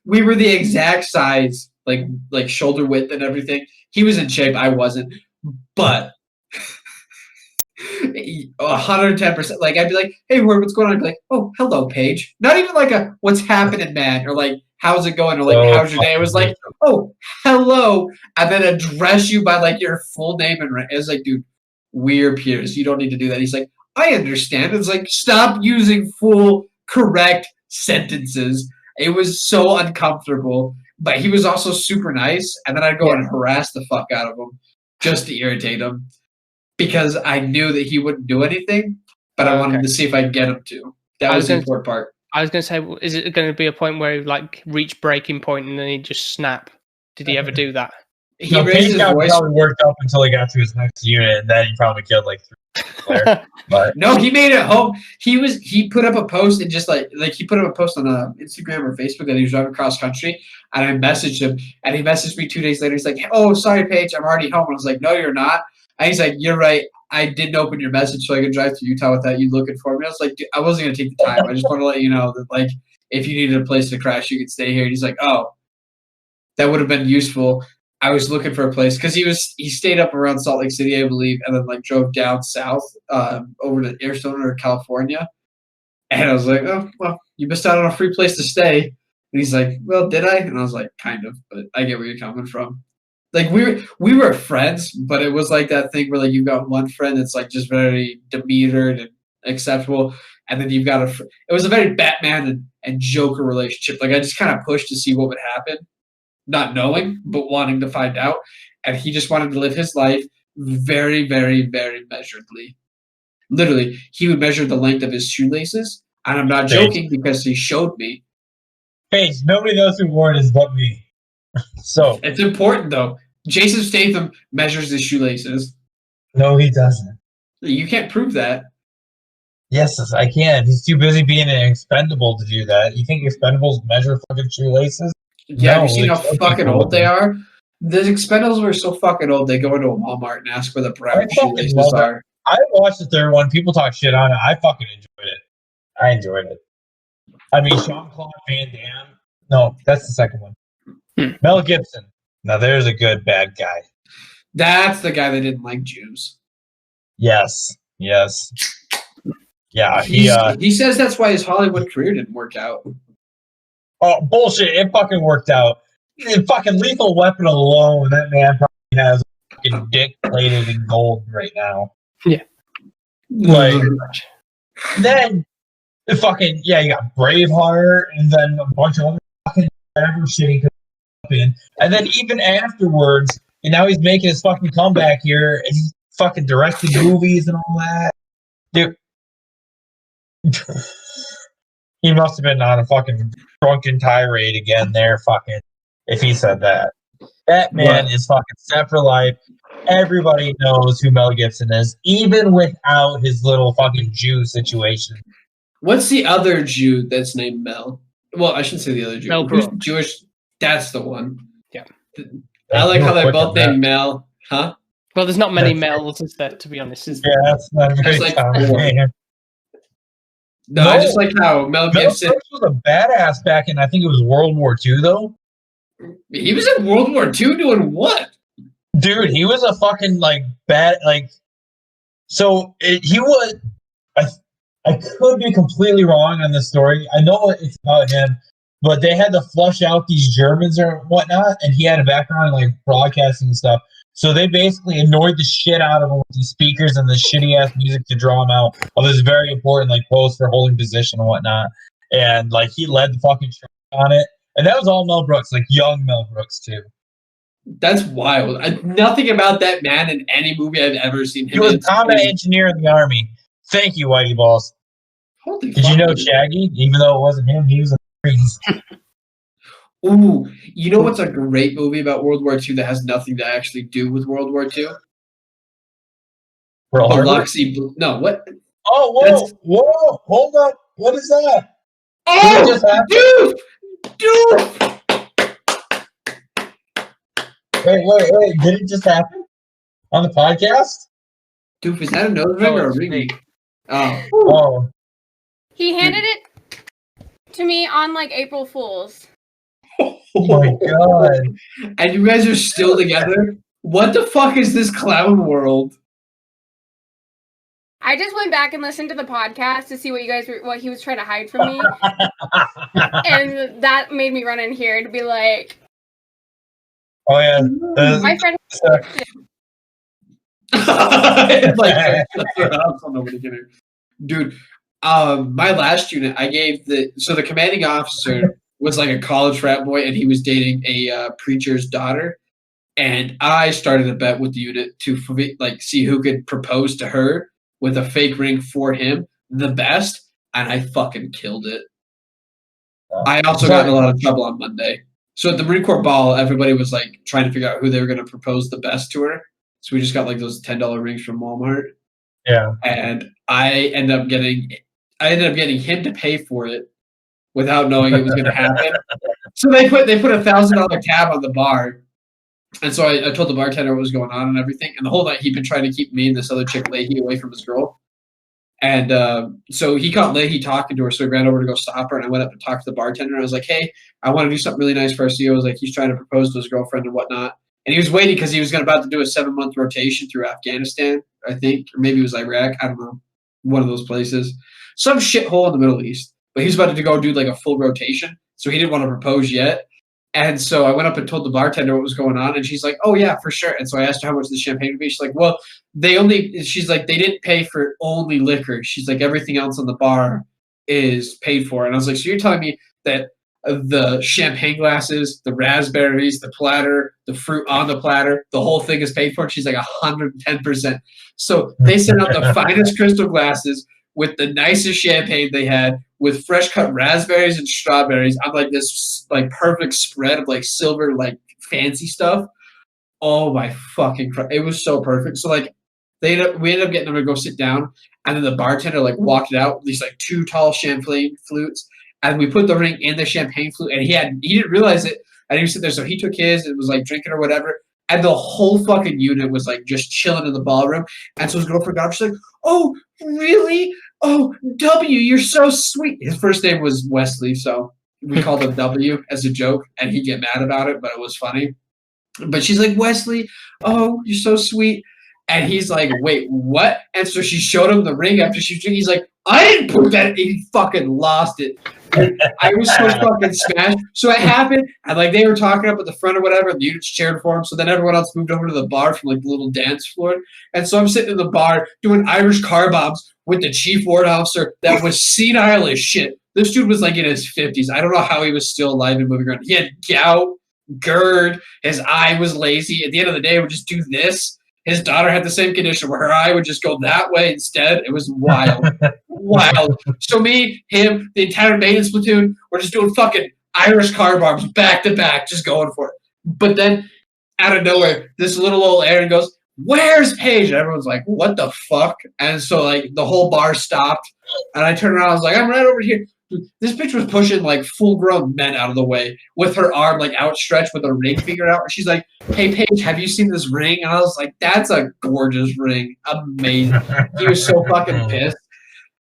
S3: we were the exact size, like shoulder width and everything. He was in shape, I wasn't, but 110%. Like, I'd be like, "Hey, what's going on?" I'd be like, "Oh, hello, Paige." Not even like a "What's happening, man?" or like "How's it going?" or like "How's your day?" It was like, "Oh, hello," and then address you by like your full name and it was like, "Dude, we're peers. You don't need to do that." He's like, "I understand." It's like, stop using full correct sentences. It was so uncomfortable, but he was also super nice. And then I'd go and harass the fuck out of him just to irritate him because I knew that he wouldn't do anything, but I wanted to see if I could get him to. That was the important part.
S2: I was going to say, is it going to be a point where he like reach breaking point and then he just snap? Did he ever do that?
S3: He raised his voice.
S1: Probably worked up until he got to his next unit, and then he probably killed like 3 players. But
S3: no, he made it home. He put up a post and just like he put up a post on Instagram or Facebook that he was driving cross country, and I messaged him, and he messaged me 2 days later. He's like, "Oh, sorry, Paige, I'm already home." And I was like, "No, you're not." And he's like, "You're right. I didn't open your message so I could drive to Utah without you looking for me." I was like, "Dude, I wasn't gonna take the time. I just want to let you know that like if you needed a place to crash, you could stay here." And he's like, "Oh, that would have been useful." I was looking for a place because he stayed up around Salt Lake City, I believe, and then like drove down south over to Arizona or California. And I was like, "Oh, well, you missed out on a free place to stay." And he's like, "Well, did I?" And I was like, "Kind of, but I get where you're coming from." Like we were friends, but it was like that thing where like you've got one friend that's like just very demeanored and acceptable, and then you've got it was a very Batman and Joker relationship. Like I just kind of pushed to see what would happen. Not knowing, but wanting to find out. And he just wanted to live his life very, very, very measuredly. Literally, he would measure the length of his shoelaces. And I'm not joking because he showed me.
S1: Paige, nobody knows who wore it is but me. So
S3: it's important, though. Jason Statham measures his shoelaces.
S1: No, he doesn't.
S3: You can't prove that.
S1: Yes, I can. He's too busy being an expendable to do that. You think expendables measure fucking shoelaces?
S3: Yeah, have you seen how fucking old they are? The Expendables were so fucking old, they go into a Walmart and ask where the brown shoelaces are.
S1: I watched the third one. People talk shit on it. I fucking enjoyed it. I enjoyed it. I mean, Jean-Claude Van Damme. No, that's the second one. Mel Gibson. Now, there's a good bad guy.
S3: That's the guy that didn't like Jews.
S1: Yes. Yeah,
S3: he says that's why his Hollywood career didn't work out.
S1: Oh, bullshit. It fucking worked out. In fucking Lethal Weapon alone, that man probably has a fucking dick plated in gold right now.
S2: Yeah.
S1: Like, then, you got Braveheart, and then a bunch of other fucking whatever shit he could have in. And then even afterwards, and now he's making his fucking comeback here, and he's fucking directing movies and all that. Dude. He must have been on a fucking drunken tirade again there, fucking, if he said that. That man is fucking set for life. Everybody knows who Mel Gibson is, even without his little fucking Jew situation.
S3: What's the other Jew that's named Mel? Well, I shouldn't say the other Jew.
S2: Mel
S3: Who's Jewish? That's the one.
S2: Yeah.
S3: I like how they're both named Mel. Huh?
S2: Well, there's not many Mels, is there, to be honest?
S1: Yeah, that's not a very common name.
S3: No, I just like how Mel Gibson
S1: was a badass back in, I think it was World War II, though.
S3: He was in World War II doing what?
S1: Dude, he was a fucking, he was, I could be completely wrong on this story. I know it's about him, but they had to flush out these Germans or whatnot, and he had a background in like broadcasting and stuff. So they basically annoyed the shit out of him with these speakers and the shitty ass music to draw him out of this very important like post for holding position and whatnot. And like he led the fucking show on it, and that was all Mel Brooks, like young Mel Brooks too.
S3: That's wild. Nothing about that man in any movie I've ever seen him
S1: He was
S3: in.
S1: a combat engineer in the army. Thank you, Whitey Balls.
S3: Holy
S1: Did
S3: fuck,
S1: you know
S3: dude.
S1: Shaggy? Even though it wasn't him, he was in the Marines.
S3: Ooh, you know what's a great movie about World War II that has nothing to actually do with World War II?
S1: Pearl Harbor?
S3: Biloxi. No, what?
S1: Oh, whoa,
S3: That's-
S1: whoa, hold up. What is that?
S3: Oh,
S1: just happen?
S3: dude!
S1: Wait. Did it just happen? On the podcast?
S3: Dude, is that a nose ring or a
S2: it's
S3: ring?
S2: me.
S3: Oh.
S1: Oh.
S5: He handed it to me on like April Fool's.
S1: Oh my god.
S3: And you guys are still together? What the fuck is this clown world?
S5: I just went back and listened to the podcast to see what he was trying to hide from me, and that made me run in here to be like,
S1: Oh yeah.
S5: my friend.
S3: Like, nobody can hear. Dude, my last unit, I gave the commanding officer was like a college frat boy, and he was dating a preacher's daughter, and I started a bet with the unit to like see who could propose to her with a fake ring for him the best, and I fucking killed it. I also got in a lot of trouble on Monday. So at the Marine Corps ball, everybody was like trying to figure out who they were going to propose the best to her. So we just got like those $10 rings from Walmart.
S1: Yeah.
S3: And I ended up getting him to pay for it without knowing it was going to happen. So they put $1,000 tab on the bar. And so I told the bartender what was going on and everything. And the whole night he'd been trying to keep me and this other chick, Leahy, away from his girl. And so he caught Leahy talking to her. So he ran over to go stop her. And I went up and talked to the bartender. I was like, hey, I want to do something really nice for our CEO. I was like, he's trying to propose to his girlfriend and whatnot. And he was waiting because he was about to do a 7-month rotation through Afghanistan, I think. Or maybe it was Iraq. I don't know. One of those places. Some shithole in the Middle East. But he was about to go do like a full rotation. So he didn't want to propose yet. And so I went up and told the bartender what was going on. And she's like, oh, yeah, for sure. And so I asked her how much the champagne would be. She's like, well, they didn't pay for only liquor. She's like, everything else on the bar is paid for. And I was like, so you're telling me that the champagne glasses, the raspberries, the platter, the fruit on the platter, the whole thing is paid for? And she's like 110%. So they sent out the finest crystal glasses with the nicest champagne they had, with fresh cut raspberries and strawberries on like this like perfect spread of like silver like fancy stuff. Oh my fucking Christ. It was so perfect. So like we ended up getting them to go sit down, and then the bartender like walked it out with these like 2 tall champagne flutes, and we put the ring in the champagne flute, and he didn't realize it, and he was sitting there, so he took his and was like drinking or whatever. And the whole fucking unit was like just chilling in the ballroom. And so his girlfriend got up, she's like, oh, really? Oh, W, you're so sweet. His first name was Wesley, so we called him W as a joke, and he'd get mad about it, but it was funny. But she's like, Wesley, oh, you're so sweet. And he's like, wait, what? And so she showed him the ring after she drank. He's like, I didn't put that. He fucking lost it. And I was so fucking smashed. So it happened, and like they were talking up at the front or whatever, and the units cheered for him. So then everyone else moved over to the bar from like the little dance floor. And so I'm sitting in the bar doing Irish car bombs with the chief ward officer that was senile as shit. This dude was like in his 50s. I don't know how he was still alive and moving around. He had gout, GERD, his eye was lazy. At the end of the day, he would just do this. His daughter had the same condition where her eye would just go that way instead. It was wild. Wild. So me, him, the entire maintenance platoon, we're just doing fucking Irish car bombs back to back, just going for it. But then, out of nowhere, this little old Aaron goes, where's Paige? And everyone's like, what the fuck? And so, like, the whole bar stopped. And I turned around, I was like, I'm right over here. This bitch was pushing, like, full-grown men out of the way with her arm, like, outstretched with her ring finger out. And she's like, hey, Paige, have you seen this ring? And I was like, that's a gorgeous ring. Amazing. He was so fucking pissed.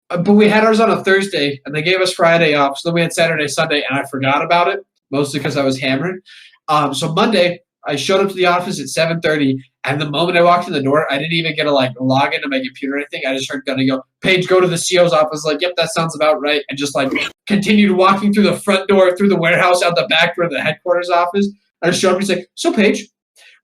S3: But we had ours on a Thursday, and they gave us Friday off. So then we had Saturday, Sunday, and I forgot about it, mostly because I was hammered. So Monday, I showed up to the office at 7:30, And the moment I walked in the door, I didn't even get to like log into my computer or anything. I just heard Gunny go, Paige, go to the CO's office. Like, yep, that sounds about right. And just like continued walking through the front door, through the warehouse, out the back door of the headquarters office. I just showed up and he's like, so Paige,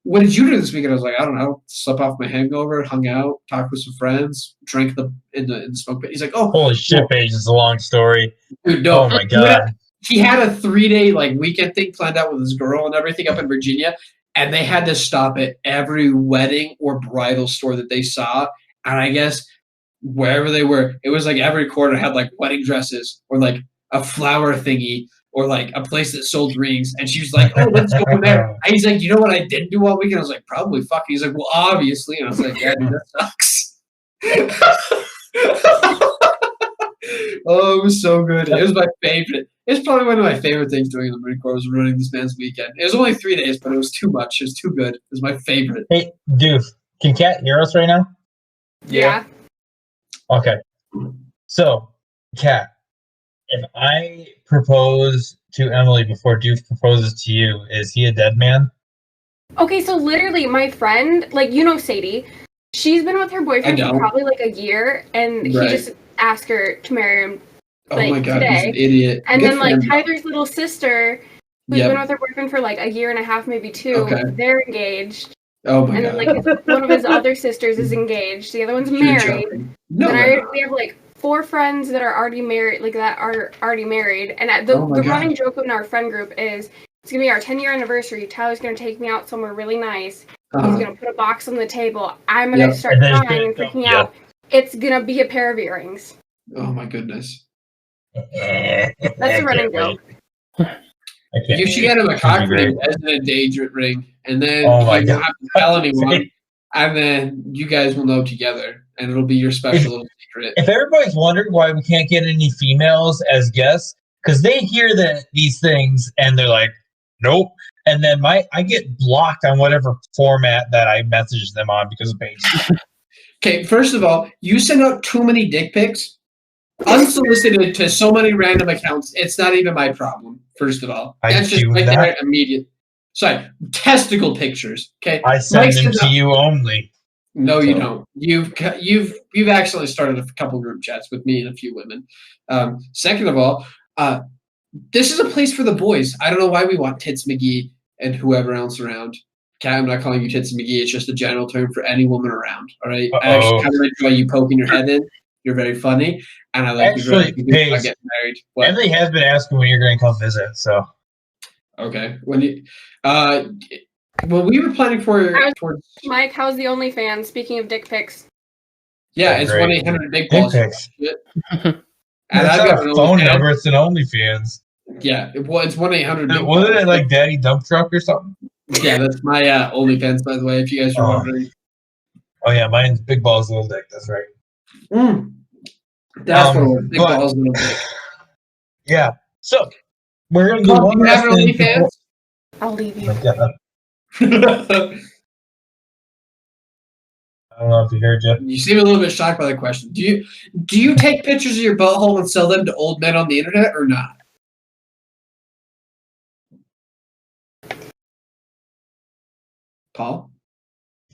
S3: what did you do this weekend? I was like, I don't know. Slept off my hangover, hung out, talked with some friends, drank in the smoke pit. He's like, oh,
S1: Holy shit, Paige, it's a long story.
S3: dude, no.
S1: Oh my god.
S3: He had a 3-day like weekend thing planned out with his girl and everything up in Virginia, and they had to stop at every wedding or bridal store that they saw. And I guess wherever they were, it was like every corner had like wedding dresses or like a flower thingy or like a place that sold rings. And she was like, oh, let's go in there. And he's like, you know what I didn't do all weekend? I was like, probably fucking. He's like, well, obviously. And I was like, yeah, dude, that sucks. Oh, it was so good. It was my favorite. It was probably one of my favorite things doing in the Marine Corps was ruining this man's weekend. It was only 3 days, but it was too much. It was too good. It was my favorite.
S1: Hey, Doof, can Kat hear us right now?
S5: Yeah.
S1: Okay. So, Kat, if I propose to Emily before Doof proposes to you, is he a dead man?
S5: Okay, so literally my friend, like, you know Sadie, she's been with her boyfriend for probably like a year, and he just asked her to marry him. Like,
S3: oh my god,
S5: today.
S3: he's an idiot.
S5: And
S3: Good
S5: then
S3: for
S5: like
S3: him.
S5: Tyler's little sister, who's been with her boyfriend for like a year and a half, maybe 2, they're engaged.
S3: Oh my
S5: and
S3: god.
S5: then like one of his other sisters is engaged. The other one's married.
S3: No,
S5: we have like 4 friends that are already married, like that are already married. And the running joke in our friend group is it's gonna be our 10-year anniversary. Tyler's gonna take me out somewhere really nice. He's gonna put a box on the table. I'm gonna start crying and freaking out. It's gonna be a pair of earrings.
S3: Oh my goodness.
S5: That's a running joke.
S3: You should get him a cock ring as an engagement ring, and then
S1: oh my
S3: you
S1: god.
S3: won't have to tell anyone, and then you guys will know together, and it'll be your special little secret.
S1: If everybody's wondering why we can't get any females as guests, because they hear these things and they're like, nope. And then I get blocked on whatever format that I message them on because of Paige.
S3: Okay, first of all, you send out too many dick pics, unsolicited to so many random accounts. It's not even my problem. First of all, that's just right there immediate. Sorry, testicle pictures. Okay,
S1: I send them to you only.
S3: No, you don't. You've actually started a couple group chats with me and a few women. Second of all, this is a place for the boys. I don't know why we want Tits McGee and whoever else around. Kat, I'm not calling you Tits McGee. It's just a general term for any woman around. All right. I actually kind of enjoy you poking your head in. You're very funny, and I like you very much. Getting married. What?
S1: Emily has been asking when you're going to come visit. So.
S3: Okay. When you, well, we were planning for towards
S5: Mike. How's the OnlyFans? Speaking of dick pics.
S3: Yeah, it's 1-800 Big Balls.
S1: And I've got a phone number. It's an OnlyFans.
S3: Yeah, well, it's 1-800.
S1: Wasn't it like Daddy Dump Truck or something?
S3: Yeah, that's my OnlyFans, by the way. If you guys are wondering.
S1: Oh yeah, mine's Big Balls Little Dick. That's right.
S3: That's what it was. Big Balls Little Dick.
S1: Yeah. So we're gonna do one last thing.
S5: Before... I'll leave you.
S1: I don't know if you heard you.
S3: You seem a little bit shocked by that question. Do you take pictures of your butthole and sell them to old men on the internet or not? Paul?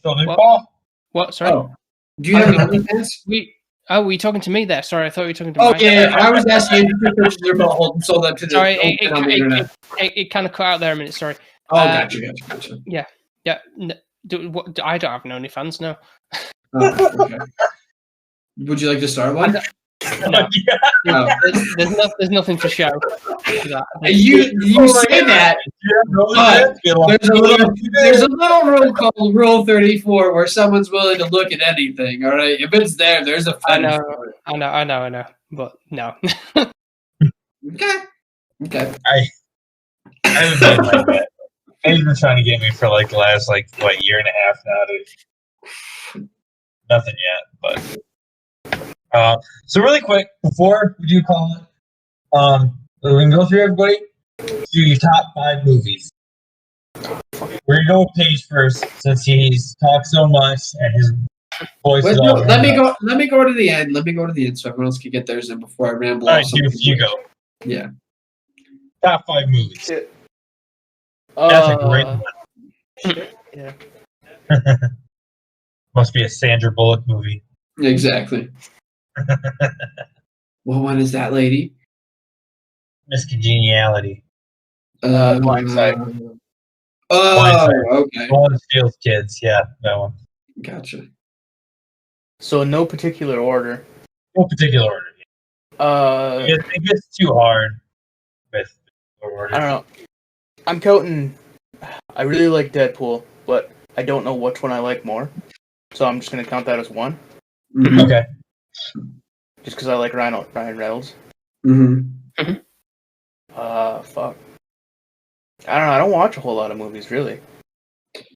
S1: Paul?
S2: What? Sorry.
S3: Oh. Do you have an OnlyFans?
S2: Were you talking to me there? Sorry, I thought you were talking to
S3: me. Oh,
S2: Mike.
S3: yeah. I was asking if you took pictures of your butthole and sold them to the old men on the internet.
S2: It kind of cut out there a minute. Sorry.
S3: Oh, gotcha.
S2: Yeah. I don't have an OnlyFans, no.
S3: Oh, okay. Would you like to start one?
S2: No. There's nothing to show.
S3: You say that, but there's a little rule called Rule 34 where someone's willing to look at anything. All right, if it's there, there's a fetish for it.
S2: I know, but no.
S3: Okay.
S1: I haven't been like that. He's been trying to get me for like the last year and a half now. Nothing yet, but so really quick before we do call it, we can go through everybody. Do your top 5 movies. We're gonna go with Paige first since he's talked so much and his voice is all.
S3: Let me go to the end. Let me go to the end so everyone else can get theirs in before I ramble.
S1: All right, you go.
S3: Yeah.
S1: Top 5 movies. That's a great one.
S4: Yeah.
S1: Must be a Sandra Bullock movie.
S3: Exactly. What one is that, lady?
S1: Miss Congeniality.
S4: Blindside.
S3: Oh,
S1: Blindside.
S3: okay.
S1: The one that steals kids. Yeah, that one.
S3: Gotcha.
S4: So no particular order.
S1: No particular order. It gets too hard with order.
S4: I don't know. I'm counting. I really like Deadpool, but I don't know which one I like more. So I'm just gonna count that as one.
S3: Mm-hmm.
S1: Okay.
S4: Just because I like Ryan Reynolds.
S3: Mm-hmm.
S4: Fuck. I don't know. I don't watch a whole lot of movies, really.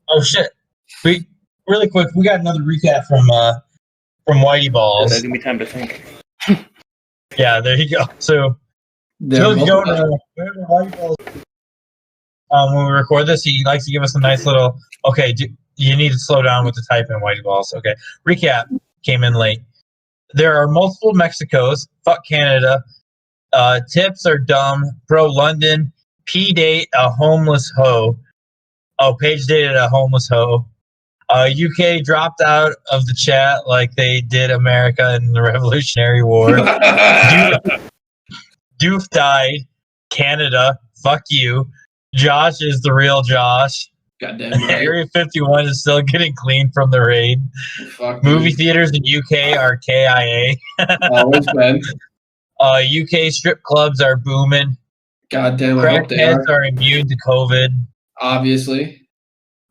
S1: Oh shit! Really quick. We got another recap from Whitey Balls.
S4: Give me time to think.
S1: Yeah, there you go. So, Jonah, whenever Whitey Balls, when we record this, he likes to give us a nice little. Okay, you need to slow down with the typing, Whitey Balls. Okay, recap came in late. There are multiple Mexicos. Fuck Canada. Tips are dumb. Pro London. P-date a homeless hoe. Oh, Paige dated a homeless hoe. UK dropped out of the chat like they did America in the Revolutionary War. Doof died. Canada. Fuck you. Josh is the real Josh.
S3: Goddamn right.
S1: Area 51 is still getting clean from the raid.
S3: Fuck
S1: Movie theaters in UK are KIA.
S3: Always been.
S1: UK strip clubs are booming.
S3: Goddamn, I hope they
S1: Crackheads are immune to COVID.
S3: Obviously.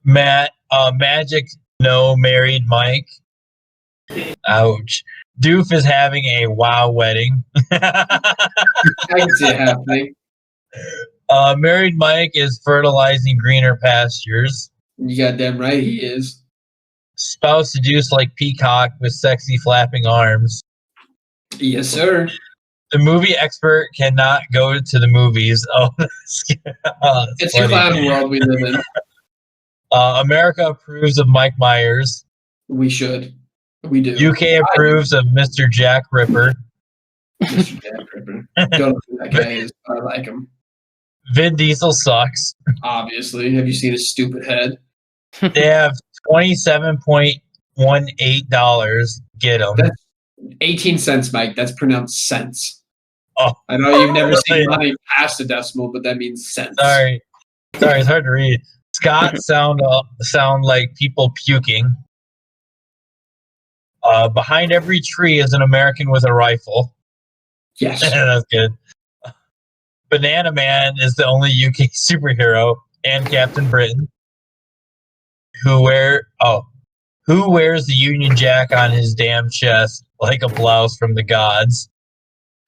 S1: Magic, no married Mike. Ouch. Doof is having a wow wedding.
S3: I can see it happening.
S1: Married Mike is fertilizing greener pastures.
S3: You goddamn right he is.
S1: Spouse seduced like peacock with sexy flapping arms.
S3: Yes, sir.
S1: The movie expert cannot go to the movies. Oh,
S3: it's a clown world we live in.
S1: America approves of Mike Myers.
S3: We should. We do.
S1: UK approves of Mr. Jack Ripper.
S3: Mr. Jack Ripper. Don't know who that guy is, but I like him.
S1: Vin Diesel sucks.
S3: Obviously. Have you seen his stupid head?
S1: They have $27.18. Get them.
S3: That's 18 cents, Mike. That's pronounced cents.
S1: Oh,
S3: I know you've never seen money past a decimal, but that means cents.
S1: Sorry, it's hard to read. Scott sound like people puking. Behind every tree is an American with a rifle.
S3: Yes.
S1: That's good. Banana Man is the only UK superhero, and Captain Britain. Who wears the Union Jack on his damn chest like a blouse from the gods?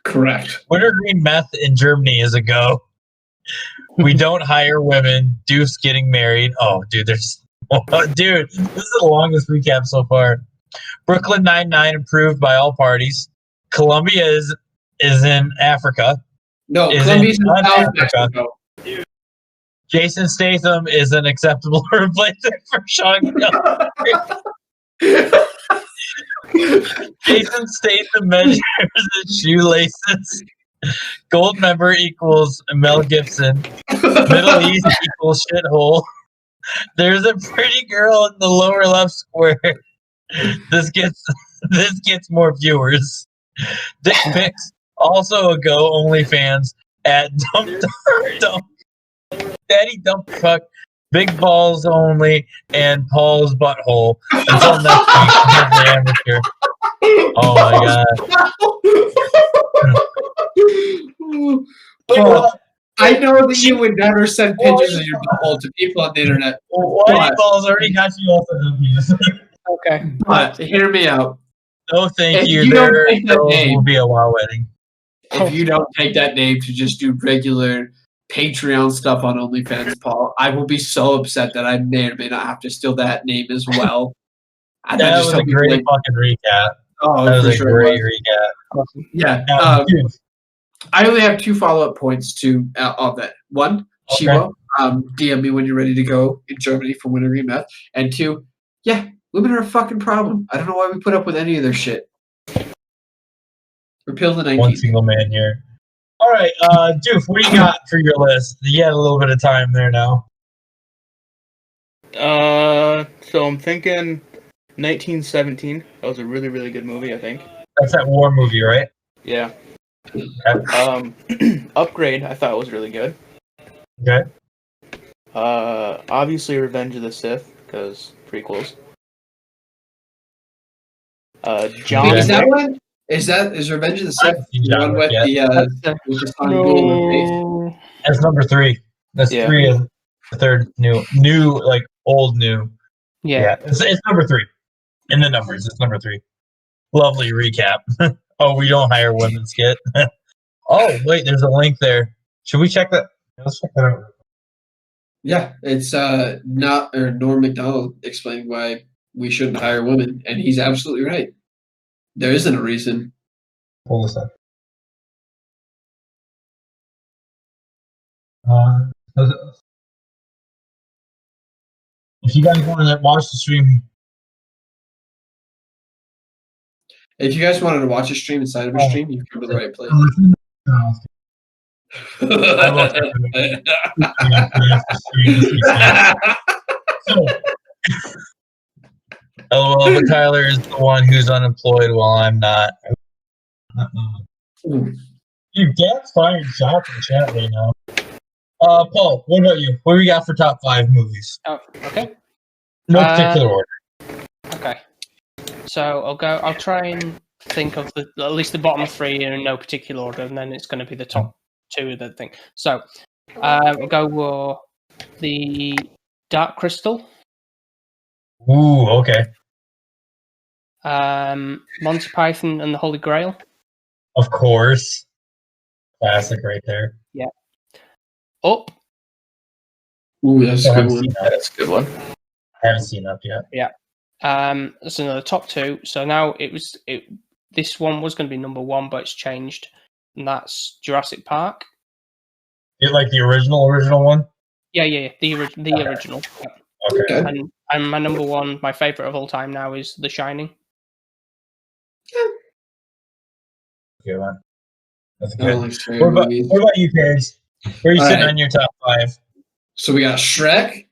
S3: Correct.
S1: Wintergreen meth in Germany is a go. We don't hire women. Doof's getting married. Oh, dude, this is the longest recap so far. Brooklyn Nine-Nine approved by all parties. Colombia is in Africa.
S3: No, Colombia's in South Mexico.
S1: Jason Statham is an acceptable replacement for Sean Connery. Jason Statham measures his shoelaces. Gold member equals Mel Gibson. Middle East equals shithole. There's a pretty girl in the lower left square. This gets more viewers. Dick pics also a go. OnlyFans at dump Daddy Dump Truck, Big Balls Only, and Paul's Butthole. Until next week, the amateur. Oh my god.
S3: I know that you would never send pictures of your butthole to people on the internet.
S1: Whitey Balls already got you off the
S2: Okay.
S3: But hear me out.
S1: No, thank
S3: If
S1: you.
S3: you don't
S1: There
S3: take that name-
S1: will be a wow wedding.
S3: If you don't take that name to just do regular Patreon stuff on OnlyFans, Paul, I will be so upset that I may or may not have to steal that name as well.
S1: That was a great fucking recap.
S3: Oh,
S1: That was
S3: for
S1: a
S3: sure
S1: great
S3: it was.
S1: recap.
S3: Yeah. I only have 2 follow-up points to all that. One,
S1: Okay.
S3: Chivo, DM me when you're ready to go in Germany for Wintergreen Meth. And 2, yeah, women are a fucking problem. I don't know why we put up with any of their shit. Repeal the 19th.
S1: One single man here. All right, Doof, what do you got for your list? You had a little bit of time there now.
S4: So I'm thinking 1917. That was a really, really good movie, I think.
S1: That's that war movie, right?
S4: Yeah.
S1: Okay.
S4: Upgrade, I thought was really good.
S1: Okay.
S4: Obviously Revenge of the Sith, because prequels. John
S3: Wait, is that
S4: Wick.
S3: one? Is Revenge of the Sith
S1: seen
S3: the
S1: John
S3: one
S1: Wick
S3: with
S1: yet.
S3: the son Golden face?
S2: No.
S1: That's number 3. That's
S4: Yeah.
S1: 3 of the third new, like old new.
S2: Yeah.
S1: It's number 3 in the numbers. It's number 3. Lovely recap. Oh, we don't hire women skit. Oh, wait, there's a link there. Should we check that? Let's check that out.
S3: Yeah, it's Norm Macdonald explaining why we shouldn't hire women, and he's absolutely right. There isn't a reason.
S1: Pull this up. If you guys want to watch the stream,
S3: If you guys wanted to watch a stream inside of a stream, you've come to the right place.
S1: LOL, but Tyler is the one who's unemployed while I'm not. Dude, Dad's firing shots in the chat right now. Paul, what about you? What do we got for top 5 movies?
S2: Oh, okay.
S1: No particular order.
S2: Okay. So I'll try and think of at least the bottom 3 in no particular order, and then it's going to be the top 2 of the thing. So we'll go with the Dark Crystal.
S1: Ooh, okay.
S2: Monty Python and the Holy Grail.
S1: Of course. Classic right there.
S2: Yeah. Up.
S3: Ooh, that's a good one.
S4: That's a good one.
S1: I haven't seen Up yet.
S2: Yeah. That's another top 2. So now this one was going to be number 1, but it's changed, and that's Jurassic Park.
S1: You like the original one?
S2: Yeah, the original. Yeah.
S1: Okay.
S2: And my number 1, my favorite of all time now is The Shining.
S1: Good one. That's
S3: I don't
S1: good.
S3: like scary movies.
S1: What about you, Paige? Where are you
S3: All
S1: sitting
S3: right.
S1: on your top 5?
S3: So we got Shrek,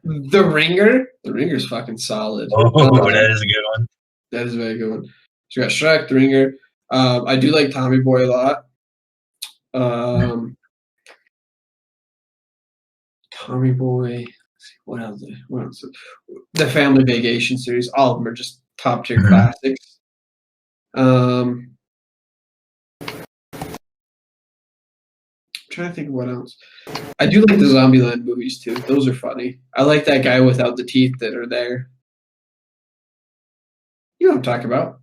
S3: The Ringer. The Ringer's fucking solid.
S1: Oh, that is a good one.
S3: That is a very good one. So we got Shrek, The Ringer. I do like Tommy Boy a lot. Tommy Boy. What else? The Family Vacation series. All of them are just top tier classics. I'm trying to think of what else. I do like the Zombieland movies too. Those are funny. I like that guy without the teeth that are there. You know what I'm talking about.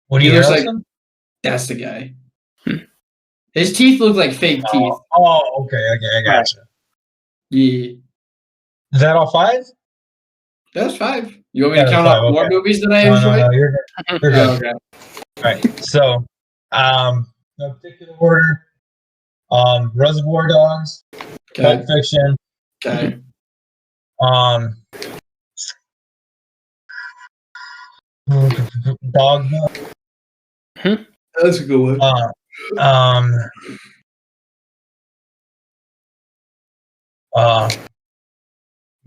S1: What do
S3: He
S1: you
S3: looks
S1: like?
S3: like- That's the guy. His teeth look like fake teeth.
S1: Oh, okay, I gotcha.
S3: Yeah.
S1: Is that all 5?
S3: That's 5. You want me to
S1: Yeah,
S3: count
S1: that's
S3: out
S1: 5,
S3: more
S1: okay.
S3: movies that I enjoy?
S1: No, you're good. You're good.
S3: Oh, okay.
S1: All right. So, no particular order. Reservoir Dogs, Pulp
S3: Okay.
S1: Fiction,
S3: Okay.
S1: Dogma,
S3: That's a good one.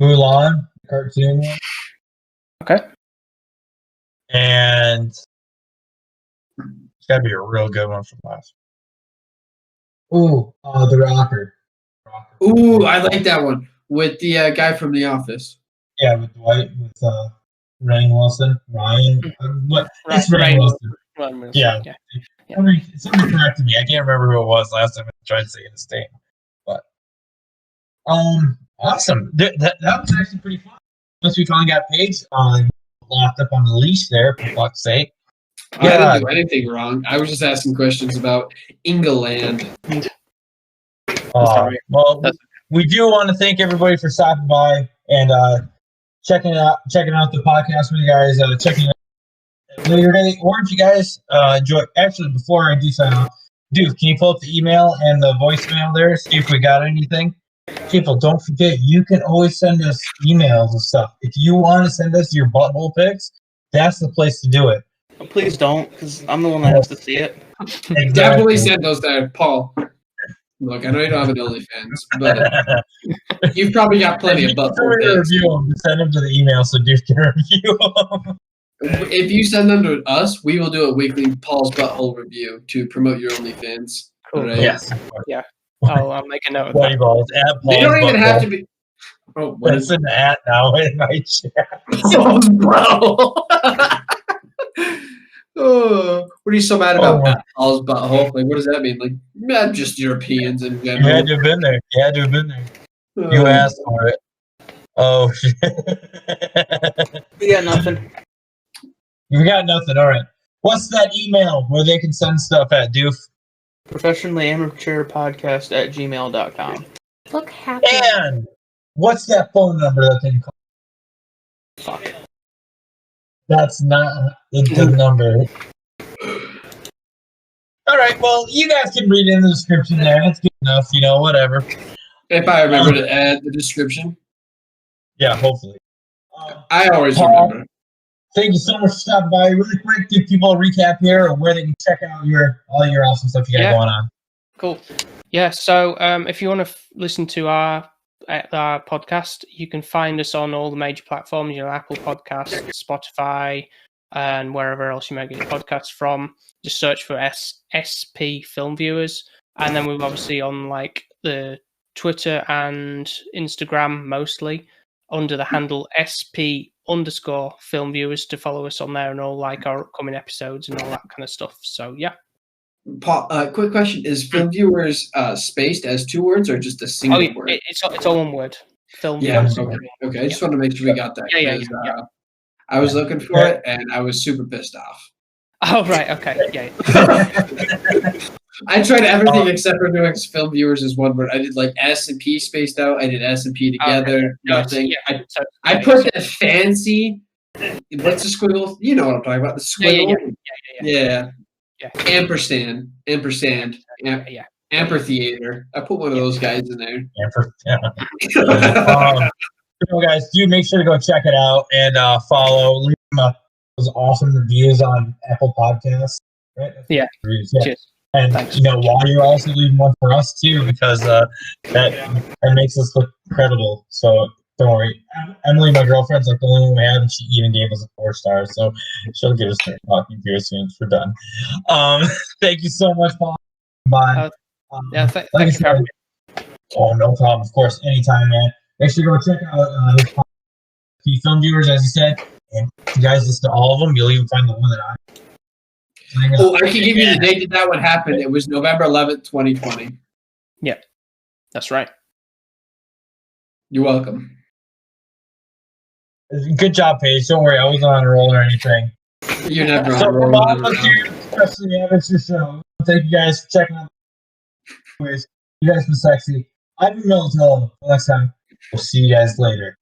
S1: Mulan, cartoon one.
S2: Okay.
S1: And it's got to be a real good one from last. Ooh, The Rocker.
S3: Ooh, I like that one with the guy from The Office.
S1: Yeah, with Dwight, with Ryan Wilson. Ryan. What? It's Ryan Wilson. Yeah. Somebody corrected me. I can't remember who it was last time I tried to say his name. But awesome. That was actually pretty fun. Once we finally got Paige locked up on the leash there, for fuck's sake.
S3: I didn't do anything wrong. I was just asking questions about England.
S1: Well, we do want to thank everybody for stopping by and checking out the podcast with you guys. Checking it out later date. Or if you guys enjoy. Actually, before I do sign off, Dude, can you pull up the email and the voicemail there? See if we got anything. People, don't forget, you can always send us emails and stuff. If you want to send us your butthole pics, that's the place to do it.
S4: Oh, please don't, because I'm the one that has to see it.
S1: Exactly.
S3: Definitely send those there, Paul. Look, I know you don't have an OnlyFans, but you've probably got plenty of butthole pics.
S1: Review them. Send them to the email so Duke can review them.
S3: If you send them to us, we will do a weekly Paul's Butthole review to promote your OnlyFans.
S2: Cool.
S3: Right?
S1: Yes.
S2: Yeah. I'll make a note of
S1: Sweaty
S2: that.
S1: balls. At
S3: They don't even have to be. Oh, what
S1: That's
S3: is
S1: an at now in my chat.
S3: Oh, bro. Oh, what are you so mad about? Paul's Butthole? Like, what does that mean? Like, just Europeans in
S1: You
S3: general.
S1: had to have been there. You asked for it. Oh, shit.
S4: We got nothing.
S1: You got nothing. All right. What's that email where they can send stuff at, Doof?
S4: Professionally amateur podcast at gmail.com.
S5: Look happy.
S1: And what's that phone number that they can call?
S4: Fuck.
S1: That's not the number. All right. Well, you guys can read it in the description there. That's good enough. Whatever.
S3: If I remember to add the description.
S1: Yeah, hopefully.
S3: I always
S1: Paul,
S3: remember.
S1: thank you so much for stopping by. Really quick, give people a recap here of where they can check out all your awesome stuff you got going on.
S2: Cool. Yeah, so if you want to listen to our podcast, you can find us on all the major platforms, Apple Podcasts, Spotify, and wherever else you might get your podcasts from. Just search for SP Film Viewers. And then we're obviously on the Twitter and Instagram mostly under the handle SP_Film Viewers to follow us on there and all our upcoming episodes and all that kind of stuff. So yeah.
S3: Paul, quick question: is Film Viewers spaced as 2 words or just a single word?
S2: It's all one word. Film
S3: Viewers.
S2: Viewers.
S3: Okay. I just wanted to make sure we got that.
S2: Yeah.
S3: I was looking for it and I was super pissed off.
S2: Oh right. Okay. Yeah.
S3: I tried everything except for doing Film Viewers as 1 word. I did S and P spaced out. I did S and P together. Nothing. I put the fancy. What's the squiggle? You know what I'm talking about. The squiggle. Yeah. Ampersand. Amphitheater. I put one of those guys in there.
S1: Guys, do make sure to go check it out and follow. Leave them those awesome reviews on Apple Podcasts. Right?
S2: Yeah.
S1: Cheers. And while you're also leaving one for us too, because that makes us look credible. So don't worry. Emily, my girlfriend's the only one we have, and she even gave us a 4 stars. So she'll get us start talking to you as soon as we're done. Thank you so much, Paul. Bye.
S2: Thank you for having me.
S1: Oh, no problem. Of course, anytime, man. Make sure to go check out his Film Viewers, as you said. And if you guys listen to all of them, you'll even find the one that I.
S3: I can give you the date that one happened. It was November 11th, 2020.
S2: Yeah, that's right.
S3: You're welcome.
S1: Good job, Paige. Don't worry, I wasn't on a roll or anything.
S3: You're never on
S1: So
S3: a roll.
S1: from all of us here, especially amateur show, thank you guys for checking out. You guys been sexy. I've been Militello. Next time, we'll see you guys later.